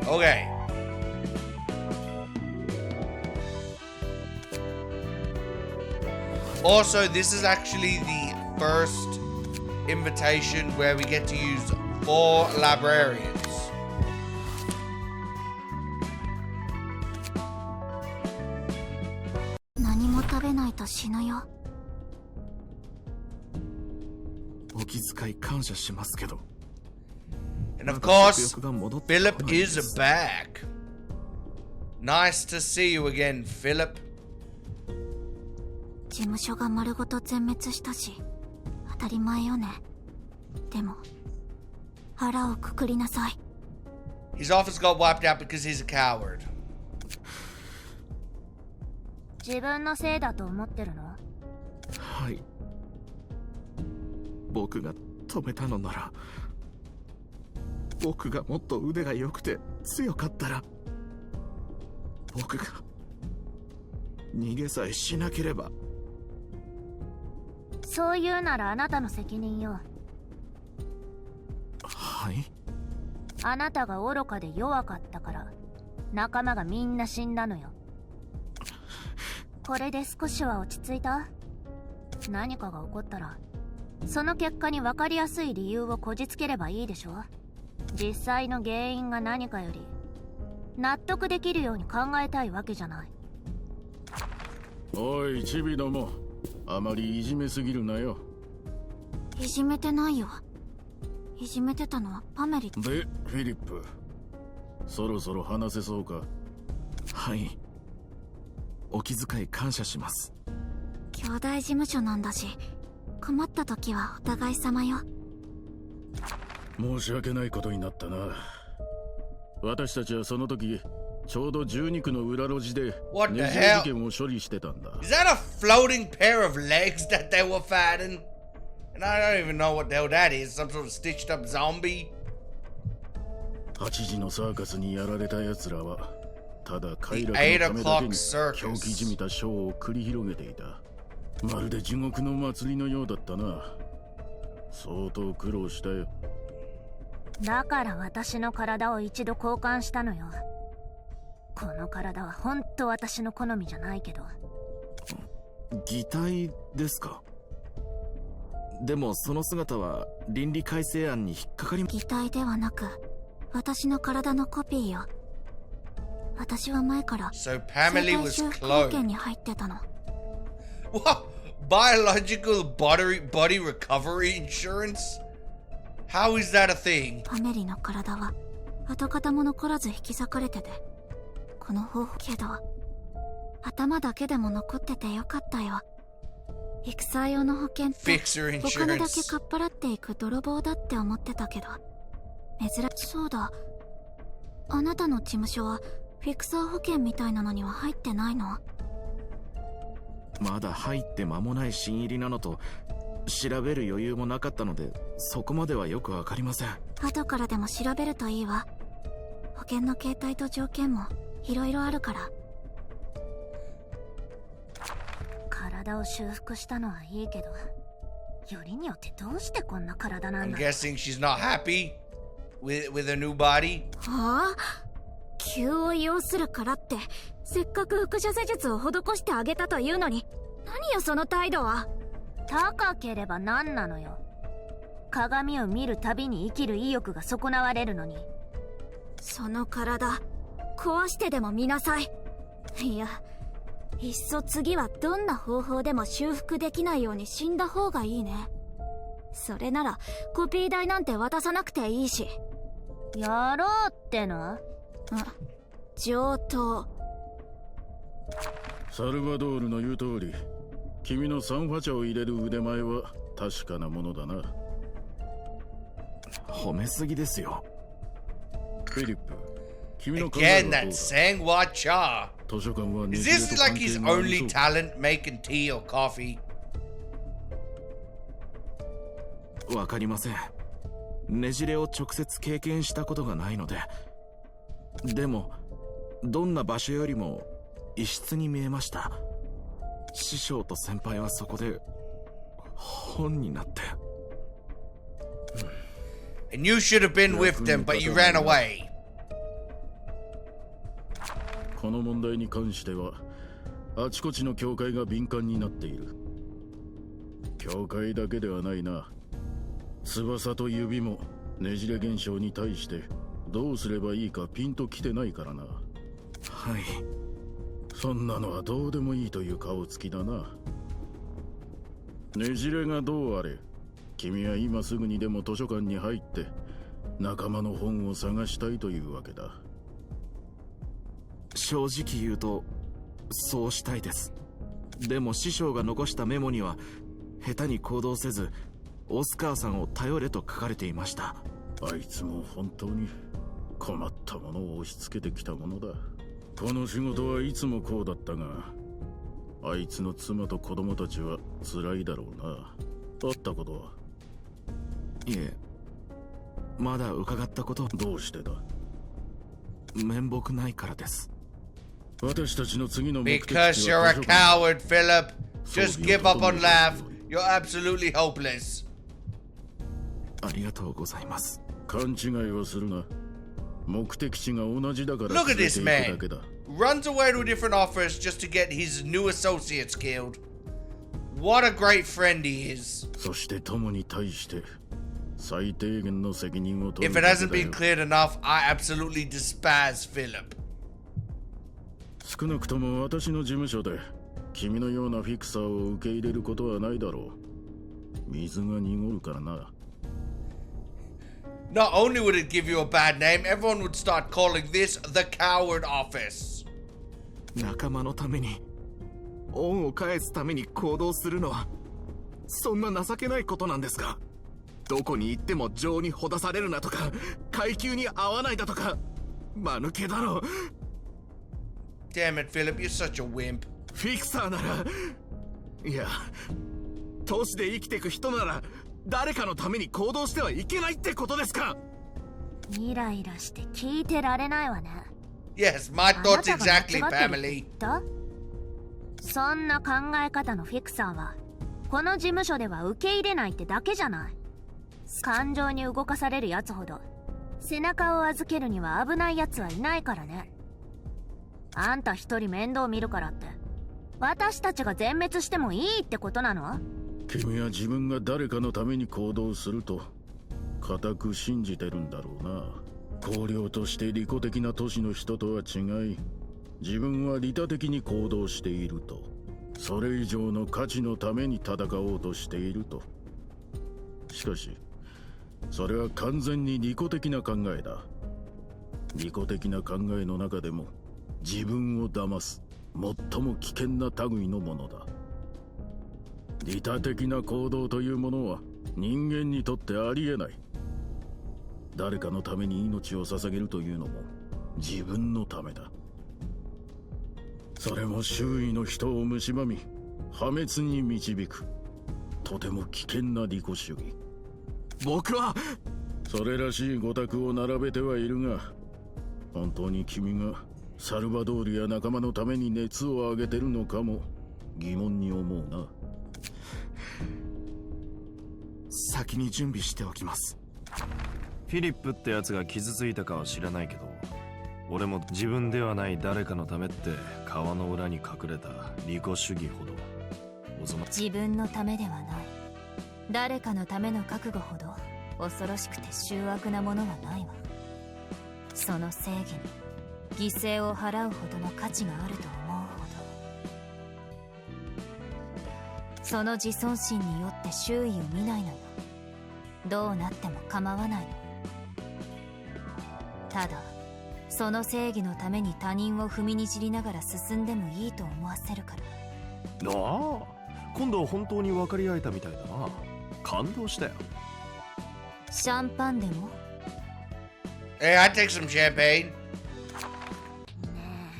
Okay. Also, this is actually the first invitation where we get to use 4 librarians. Nani mo tabenai to shinu yo. お気遣い感謝しますけど。 And of course, Philip is back. Nice to see you again, Philip. 事務所が丸ごと全滅したし、当たり前よね。でも、腹をくくりなさい。His office got wiped out because he's a coward. 自分のせいだと思ってるの？はい。僕が止めたのなら、僕がもっと腕が良くて強かったら、僕が逃げさえしなければ。そう言うならあなたの責任よ。はい。あなたが愚かで弱かったから仲間がみんな死んだのよ。これで少しは落ち着いた？何かが起こったらその結果に分かりやすい理由をこじつければいいでしょ。実際の原因が何かより納得できるように考えたいわけじゃない。おいチビども、あまりいじめすぎるなよ。いじめてないよ。いじめてたのはパメリ。でフィリップ、そろそろ話せそうか？はい。お気遣い感謝します。兄弟事務所なんだし、困った時はお互い様よ。申し訳ないことになったな。私たちはその時ちょうど12区の裏路地でネズミ事件を処理してたんだ。Is that a floating pair of legs that they were fighting? And I don't even know what the hell that is. Some sort of stitched up zombie? 8時のサーカスにやられた奴らはただ快楽のためだけに狂気じみたショーを繰り広げていた。まるで地獄の祭りのようだったな。相当苦労したよ。だから私の体を一度交換したのよ。この体は本当私の好みじゃないけど。擬態ですか？でもその姿は倫理改正案に引っかかり。擬態ではなく私の体のコピーよ。私は前から So 生 Pamela 体 was 修復保 cloned. 険に入ってたの。 What? Biological body recovery insurance? How is that a thing? パメリの体は跡形も残らず引き裂かれてて、この方法けど頭だけでも残っててよかったよ。戦用の保険って Fixer お金だけ insurance. かっぱらっていく泥棒だって思ってたけど、珍しそうだ。あなたの事務所はフィクサー保険みたいなのには入ってないの？まだ入って間もない新入りなのと調べる余裕もなかったので、そこまではよくわかりません。後からでも調べるといいわ。保険の形態と条件もいろいろあるから。体を修復したのはいいけど、よりによってどうしてこんな体なん I'm だ。 guessing she's not happy with her new body. はあ？急を要するからってせっかく腹斜施術を施してあげたというのに、何よその態度は。高ければ何なのよ。鏡を見るたびに生きる意欲が損なわれるのに。その体壊してでも見なさい。いや、いっそ次はどんな方法でも修復できないように死んだ方がいいね。それならコピー代なんて渡さなくていいし。やろうっての？上等。サルバドールの言う通り、君のサンファ茶を入れる腕前は確かなものだな。褒めすぎですよ。フィリップ、君の考え Again, はどう that だ？ Sangwa Cha. 図書館はね Is じれ this と like 関 his 係があり only そう。 talent, making tea or coffee? わかりません。ねじれを直接経験したことがないので。でもどんな場所よりも異質に見えました。師匠と先輩はそこで本になって。 And you should have been with them, but you ran away. この問題に関してはあちこちの教会が敏感になっている。教会だけではないな。翼と指もねじれ現象に対してどうすればいいかピンときてないからな。はい。そんなのはどうでもいいという顔つきだな。ねじれがどうあれ、君は今すぐにでも図書館に入って仲間の本を探したいというわけだ。正直言うとそうしたいです。でも師匠が残したメモには下手に行動せずオスカーさんを頼れと書かれていました。あいつも本当に困ったものを押し付けてきたものだ。この仕事はいつもこうだったが、あいつの妻と子供たちは辛いだろうな。あったことは？いえ、まだ伺ったこと。どうしてだ？面目ないからです。私たちの次の目的地 Because は you're a 図書館。 coward, Philip. Just give up on life. You're absolutely hopeless. ありがとうございます。勘違いをするな。目的地が同じだから Look 連 at れ this て行くだけだ。man. Runs away to a different office just to get his new associates killed. What a great friend he is. そして友に対して最低限の責任を取 If る it だけ hasn't だ been よ。 cleared enough, I absolutely despise Philip. 少なくとも私の事務所で君のようなフィクサーを受け入れることはないだろう。水が濁るからな。Not only would it give you a bad name, everyone would start calling this the coward office. 仲間のために恩を返すために行動するのはそんな情けないことなんですか？どこに行っても情にほだされるなとか階級に合わないだとか間抜けだろ。 Damn it, Philip, you're such a wimp. フィクサーなら、いや都市で生きていく人なら誰かのために行動してはいけないってことですか？イライラして聞いてられないわね。 Yes, my あな thoughts たが間違って exactly, るって family. 言った？そんな考え方のフィクサーはこの事務所では受け入れないってだけじゃない。感情に動かされるやつほど背中を預けるには危ないやつはいないからね。あんた一人面倒見るからって私たちが全滅してもいいってことなの？君は自分が誰かのために行動すると固く信じてるんだろうな。荒涼として利己的な都市の人とは違い、自分は利他的に行動していると、それ以上の価値のために戦おうとしていると。しかしそれは完全に利己的な考えだ。利己的な考えの中でも自分を騙す最も危険な類のものだ。利他的な行動というものは人間にとってありえない。誰かのために命を捧げるというのも自分のためだ。それも周囲の人を蝕み破滅に導くとても危険な利己主義。僕はそれらしい御託を並べてはいるが、本当に君がサルバドールや仲間のために熱を上げてるのかも疑問に思うな。先に準備しておきます。フィリップってやつが傷ついたかは知らないけど、俺も自分ではない誰かのためって川の裏に隠れた利己主義ほど自分のためではない。誰かのための覚悟ほど恐ろしくて醜悪なものはないわ。その正義に犠牲を払うほどの価値があると思うほど、その自尊心によって周囲を見ないのよ。どうなっても構わないの。ただその正義のために他人を踏みにじりながら進んでもいいと思わせるから。ああ、今度本当に分かり合えたみたいだな。感動したよ。シャンパンでも？ Hey, I take some champagne.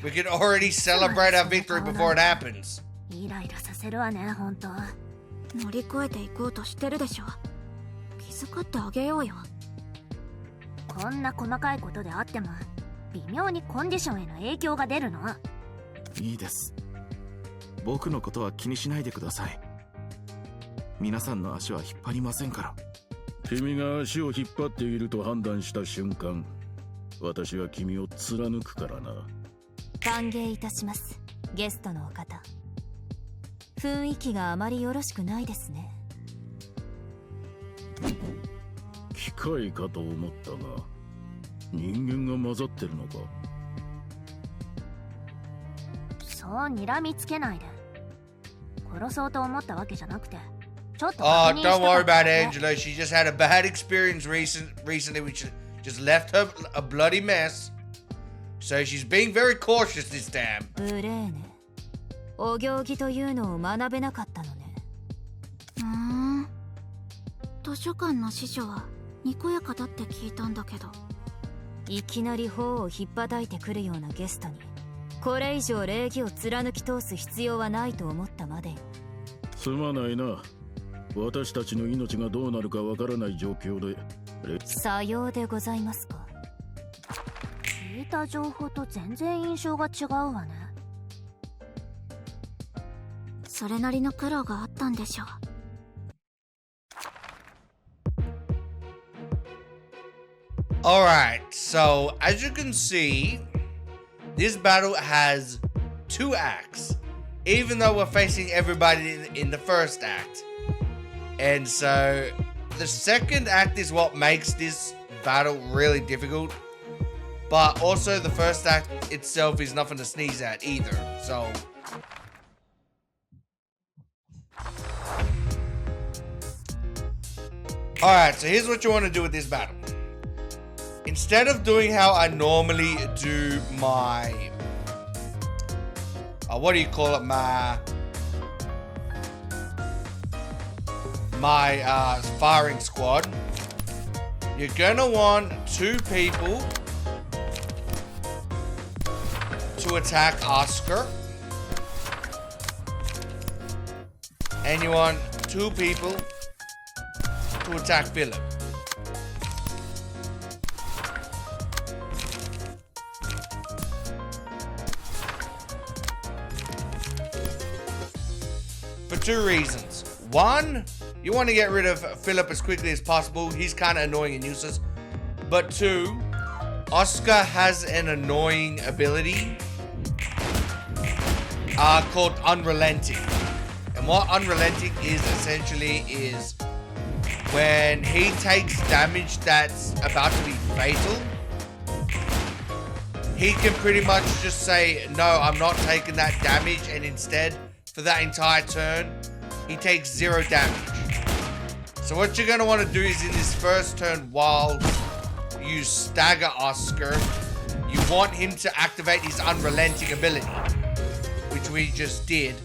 We can already celebrate our victory before it happens. イライラさせるわね、本当。乗り越えていこうとしてるでしょ。気遣ってあげようよ。こんな細かいことであっても微妙にコンディションへの影響が出るの。いいです。僕のことは気にしないでください。皆さんの足は引っ張りませんから。君が足を引っ張っていると判断した瞬間、私は君を貫くからな。歓迎いたします、ゲストのお方。雰囲気があまりよろしくないですね。機械かと思ったが、人間が混ざってるのか。そう睨みつけないで。殺そうと思ったわけじゃなくて、ちょっと Oh, don't worry about Angela. She just had a bad experience recently, which just left her a bloody mess. So she's being very cautious this time. ブレーネ、お行儀というのを学べなかったのね。図書館の司書はにこやかだって聞いたんだけど。いきなり頬を引っ叩いてくるようなゲストにこれ以上礼儀を貫き通す必要はないと思ったまでよ。すまないな。私たちの命がどうなるかわからない状況で。さようでございますか。聞いた情報と全然印象が違うわね。それなりの苦労があったんでしょう。Alright, so as you can see, this battle has 2 acts, even though we're facing everybody in the first act. And so the second act is what makes this battle really difficult, but also the first act itself is nothing to sneeze at either, so... Alright, so here's what you want to do with this battle. Instead of doing how I normally do my... what do you call it? My firing squad. You're gonna want 2 people to attack Oscar. And you want 2 people to attack Philip. For 2 reasons. 1, you want to get rid of Philip as quickly as possible. He's kind of annoying and useless. But 2, Oscar has an annoying ability called Unrelenting. And what Unrelenting is essentially is when he takes damage that's about to be fatal, he can pretty much just say, no, I'm not taking that damage, and instead, for that entire turn, he takes 0 damage. So what you're going to want to do is in this first turn, while you stagger Oscar, you want him to activate his Unrelenting ability, which we just did,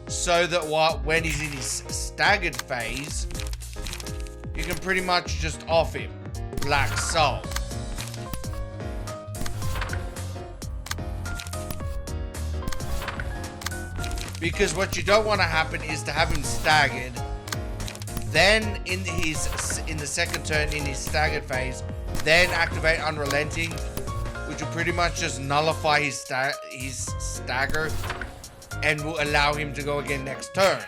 so that when he's in his staggered phase, you can pretty much just off him. Black Soul. Because what you don't want to happen is to have him staggered, then in the second turn in his staggered phase, then activate Unrelenting, which will pretty much just nullify his stagger and will allow him to go again next turn.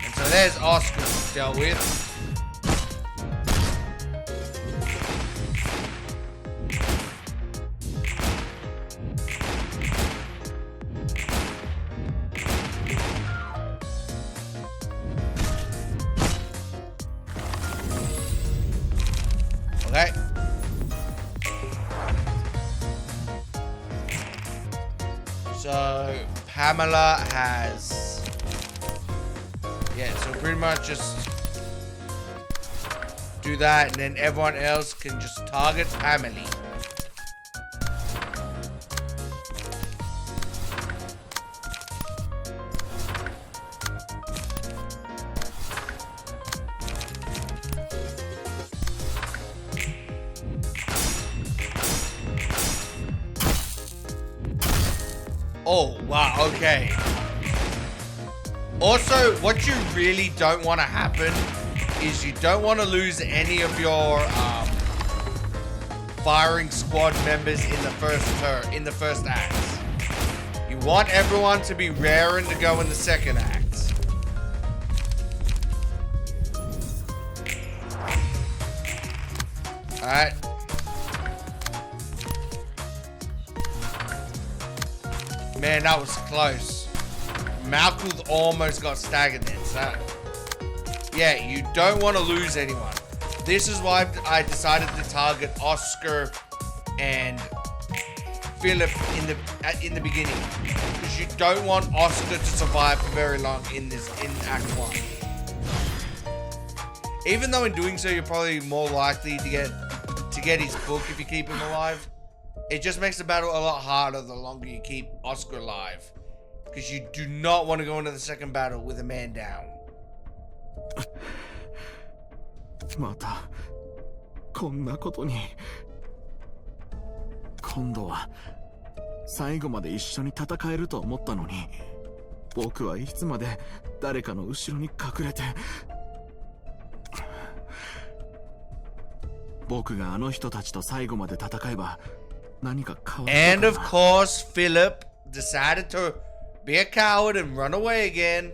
And so there's Oscar dealt with. Okay. So Pamela has, yeah, so pretty much just do that, and then everyone else can just target Pamela. Oh, wow, okay. Also, what you really don't want to happen is you don't want to lose any of your firing squad members in the first act. You want everyone to be raring to go in the second act. Alright. Man, that was close. Malkuth almost got staggered then, so... Yeah, you don't want to lose anyone. This is why I decided to target Oscar and Philip in the beginning. Because you don't want Oscar to survive for very long in Act 1. Even though in doing so, you're probably more likely to get his book if you keep him alive. It just makes the battle a lot harder the longer you keep Oscar alive. Because you do not want to go into the second battle with a man down. またこんなことに。今度は最後まで一緒に戦えると思ったのに、僕はいつまで誰かの後ろに隠れて。僕があの人たちと最後まで戦えば何か変わる。And of course, Philip decided to be a coward and run away again.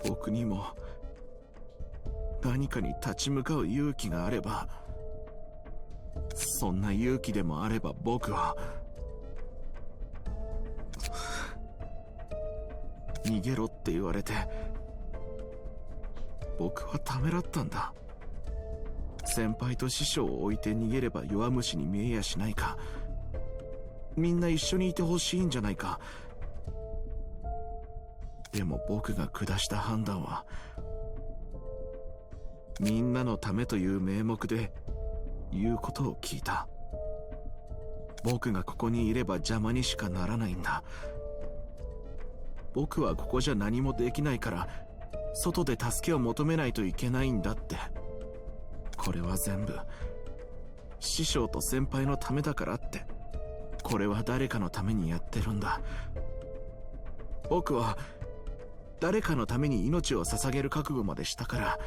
僕にも何かに立ち向かう勇気があれば、そんな勇気でもあれば僕は逃げろって言われて僕はためらったんだ。先輩と師匠を置いて逃げれば弱虫に見えやしないか、みんな一緒にいてほしいんじゃないか。でも僕が下した判断はみんなのためという名目で言うことを聞いた。僕がここにいれば邪魔にしかならないんだ。僕はここじゃ何もできないから外で助けを求めないといけないんだって。これは全部師匠と先輩のためだからって。これは誰かのためにやってるんだ。僕は誰かのために命を捧げる覚悟までしたから。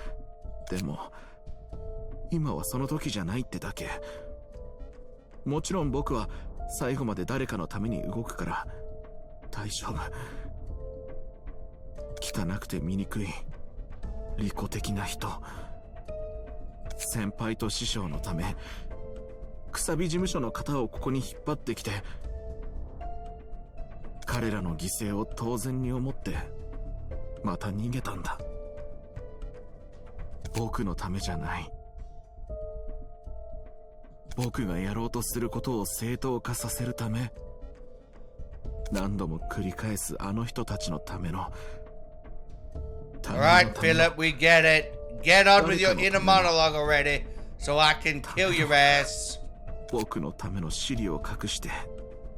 でも今はその時じゃないってだけ。もちろん僕は最後まで誰かのために動くから大丈夫。汚くて醜い利己的な人、先輩と師匠のためくさび事務所の方をここに引っ張ってきて、彼らの犠牲を当然に思ってまた逃げたんだ。僕のためじゃない。僕がやろうとすることを正当化させるため、何度も繰り返すあの人たちのための。 Alright, Philip, we get it. Get on with your inner monologue already, so I can kill your ass. 僕のための資料を隠して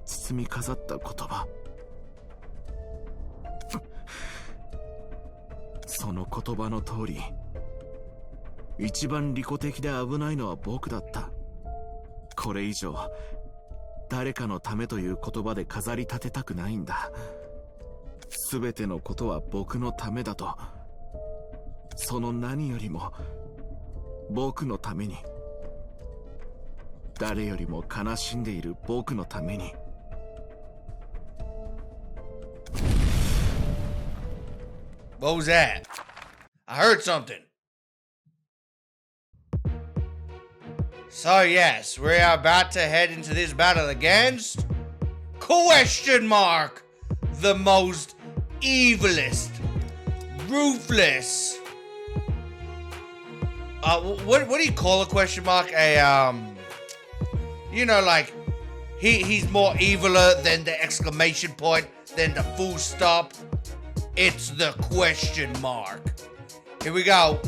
包み飾った言葉。その言葉の通り、一番利己的で危ないのは僕だった。これ以上誰かのためという言葉で飾り立てたくないんだ。全てのことは僕のためだと。その何よりも僕のために、誰よりも悲しんでいる僕のために。What was that? I heard something. So yes, we are about to head into this battle against question mark, the most evilest, ruthless. What do you call a question mark? You know, like he's more eviler than the exclamation point, than the full stop. It's the question mark. Here we go.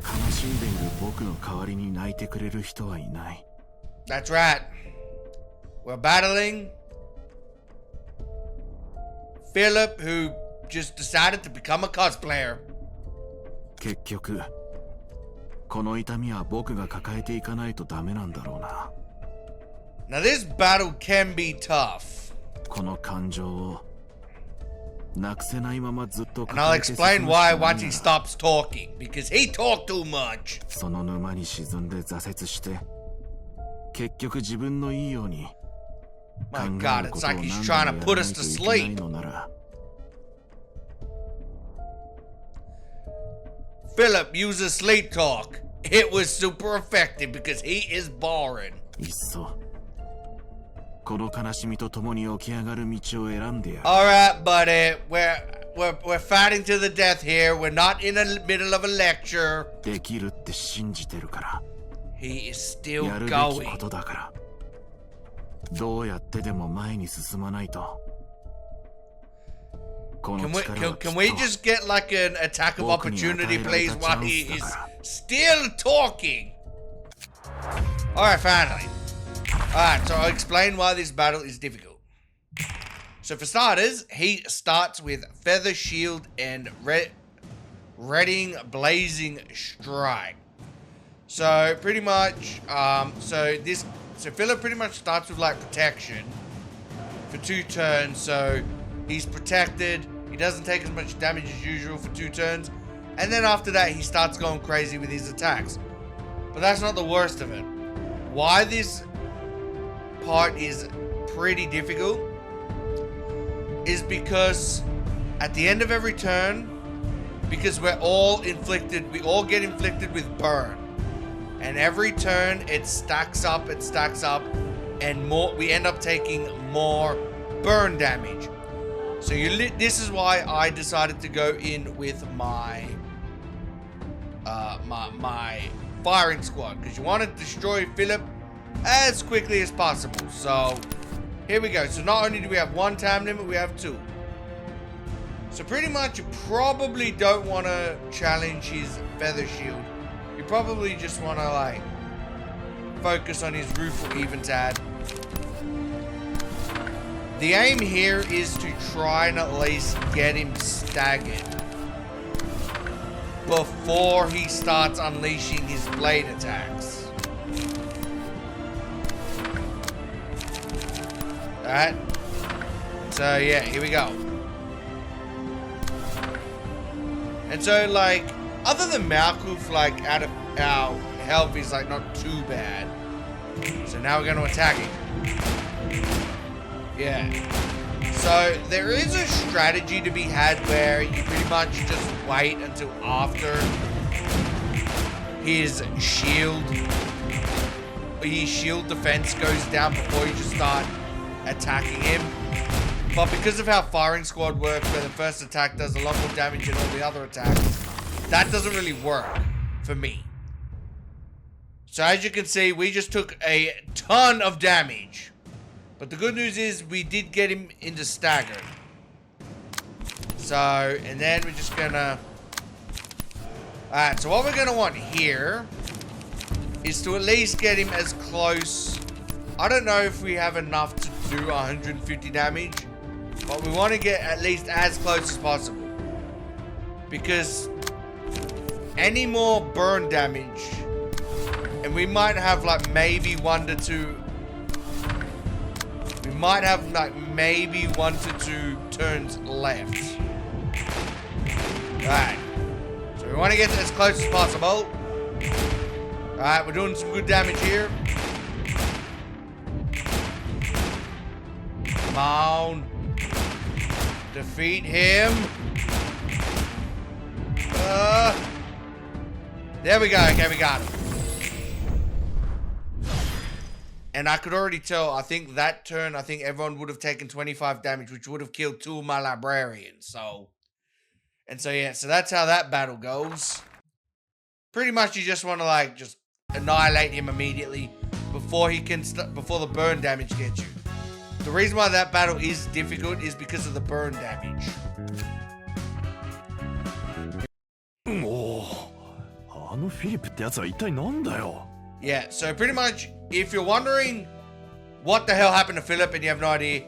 悲しんでいる僕の代わりに泣いてくれる人はいない。 That's right. We're battling Philip, who just decided to become a cosplayer. 結局この痛みは僕が抱えていかないとダメなんだろうな。 Now this battle can be tough. この感情をなくせないままずっと And I'll 抱えて進むしか explain ない why な once he stops talking, because he talked too much. その沼に沈んで挫折して結局自分のいいように考 My え God, るこ it's とを like 何 he's 度もや trying ら to ない put と us い to けない sleep. のなら。 Philip uses sleep talk. It was super effective because he is boring. いっそこの悲しみと共に起き上がる道を選んでやる。 Alright, buddy. We're fighting to the death here. We're not in the middle of a lecture. できるって信じてるから。 He is still やるべきこ going. とだから。どうやってでも前に進まないと。この Can we 力 can, はきっ can と we just get like an attack of 僕に与え opportunity, られ please, た while チャン he スだ is から。 still talking? Alright, finally. Alright, so I'll explain why this battle is difficult. So for starters, he starts with Feather Shield and Redding Blazing Strike. So pretty much, so Philip pretty much starts with like protection for 2 turns. So he's protected. He doesn't take as much damage as usual for 2 turns. And then after that, he starts going crazy with his attacks. But that's not the worst of it. Why this part is pretty difficult is because at the end of every turn, because we all get inflicted with burn. And every turn it stacks up, and we end up taking more burn damage. So this is why I decided to go in with my my firing squad, because you want to destroy Philip as quickly as possible. So here we go. So not only do we have 1 time limit, we have 2. So pretty much you probably don't want to challenge his Feather Shield. You probably just want to like focus on his Rueful Eventide. The aim here is to try and at least get him staggered before he starts unleashing his blade attacks. Alright. So yeah, here we go. And so like, other than Malkuth, like out of our health is like not too bad. So now we're going to attack him. Yeah. So there is a strategy to be had where you pretty much just wait until after his shield defense goes down before you just start attacking him. But because of how firing squad works, where the first attack does a lot more damage than all the other attacks, that doesn't really work for me. So as you can see, we just took a ton of damage. But the good news is we did get him into staggered. So, and then we're just gonna... Alright, so what we're gonna want here is to at least get him as close. I don't know if we have enough to do 150 damage, but we want to get at least as close as possible. Because any more burn damage, and we might have like maybe 1 to 2. We might have like maybe 1 to 2 turns left. Alright. So we want to get as close as possible. Alright, we're doing some good damage here. Come on. Defeat him. There we go. Okay, we got him. And I could already tell, I think that turn, I think everyone would have taken 25 damage, which would have killed 2 of my librarians. So yeah, so that's how that battle goes. Pretty much you just want to like, just annihilate him immediately before he can, before the burn damage gets you. The reason why that battle is difficult is because of the burn damage. Yeah, so pretty much, if you're wondering what the hell happened to Philip and you have no idea,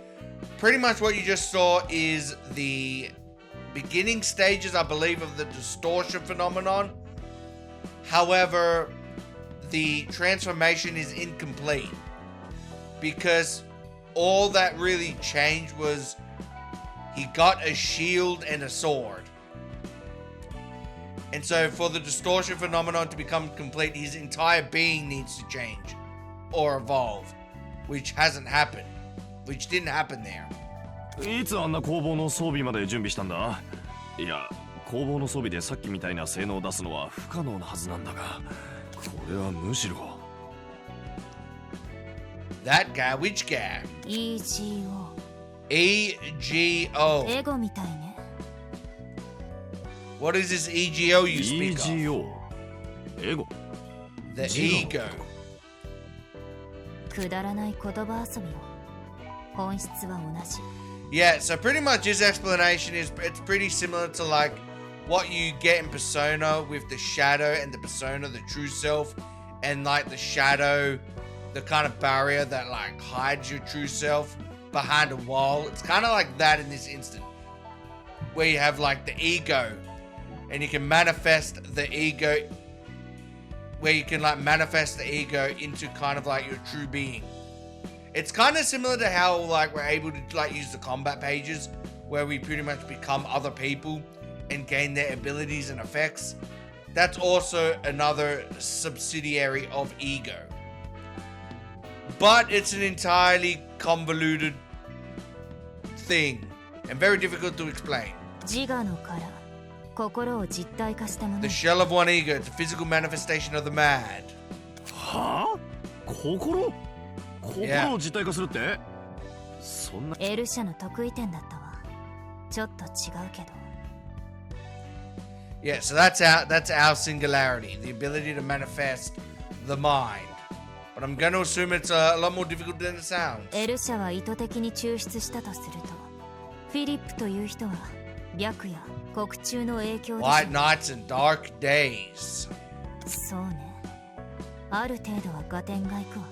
pretty much what you just saw is the beginning stages, I believe, of the distortion phenomenon. However, the transformation is incomplete because all that really changed was he got a shield and a sword. And so for the distortion phenomenon to become complete, his entire being needs to change or evolve, which hasn't happened, which didn't happen there. いつあんな工房の装備まで準備したんだ？いや、工房の装備でさっきみたいな性能を出すのは不可能なはずなんだが、これはむしろ。That guy, which guy? EGO. EGO. エゴみたいね。What is this EGO you speak of? EGO. Ego. The ego. くだらない言葉遊びよ。本質は同じ。Yeah, so pretty much his explanation is it's pretty similar to like what you get in Persona with the shadow and the persona, the true self, and like the shadow, the kind of barrier that like hides your true self behind a wall. It's kind of like that in this instant, where you have like the ego, and you can manifest the ego, where you can like manifest the ego into kind of like your true being. It's kind of similar to how like we're able to like use the combat pages where we pretty much become other people and gain their abilities and effects. That's also another subsidiary of ego. But it's an entirely convoluted thing and very difficult to explain. The shell of one ego, it's a physical manifestation of the mad. Huh? 心? 心を実体化するって？そんな。エルシャの得意点だったわ。ちょっと違うけど。Yeah, so that's our singularity, the ability to manifest the mind. But I'm going to assume it's a lot more difficult than it sounds. エルシャは意図的に抽出したとすると、フィリップという人は白夜、黒中の影響で。White nights and dark days. そうね。ある程度は合点がいくわ。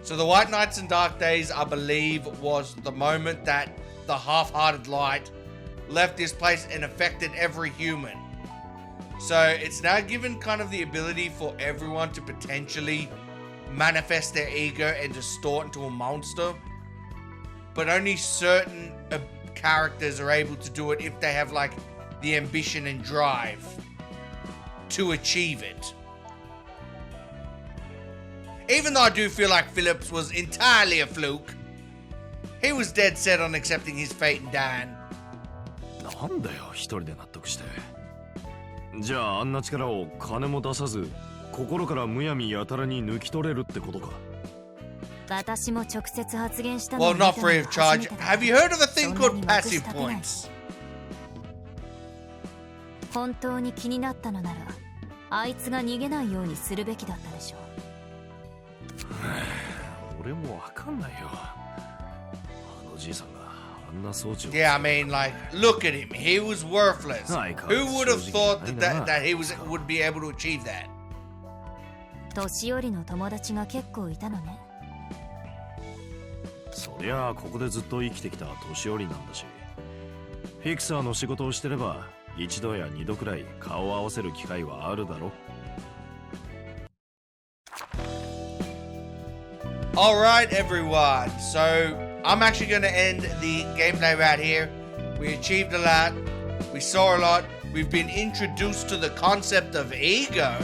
So the White Nights and Dark Days, I believe, was the moment that the half-hearted light left this place and affected every human. So it's now given kind of the ability for everyone to potentially manifest their ego and distort into a monster. But only certain characters are able to do it if they have like the ambition and drive to achieve it. Even though I do feel like Phillips was entirely a fluke, he was dead set on accepting his fate and dying. なんだよ、一人で納得して。じゃああんな力を金も出さず心からむやみやたらに抜き取れるってことか。私も直接発言したの Well, not free of charge. Have you heard of a thing called passive points? 本当に気になったのならあいつが逃げないようにするべきだったでしょう。俺もわかんないよ。あのじいさんがあんな装置を。Yeah, I mean, like, look at him. He was worthless. Who would have thought that he would be able to achieve that? 年寄りの友達が結構いたのね。そりゃあここでずっと生きてきた年寄りなんだし、フィクサーの仕事をしてれば一度や二度くらい顔を合わせる機会はあるだろ。Alright, everyone. So, I'm actually going to end the gameplay right here. We achieved a lot. We saw a lot. We've been introduced to the concept of ego.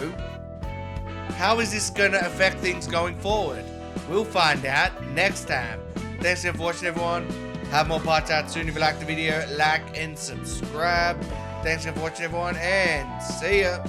How is this going to affect things going forward? We'll find out next time. Thanks again for watching, everyone. Have more parts out soon. If you like the video, like and subscribe. Thanks again for watching, everyone, and see ya.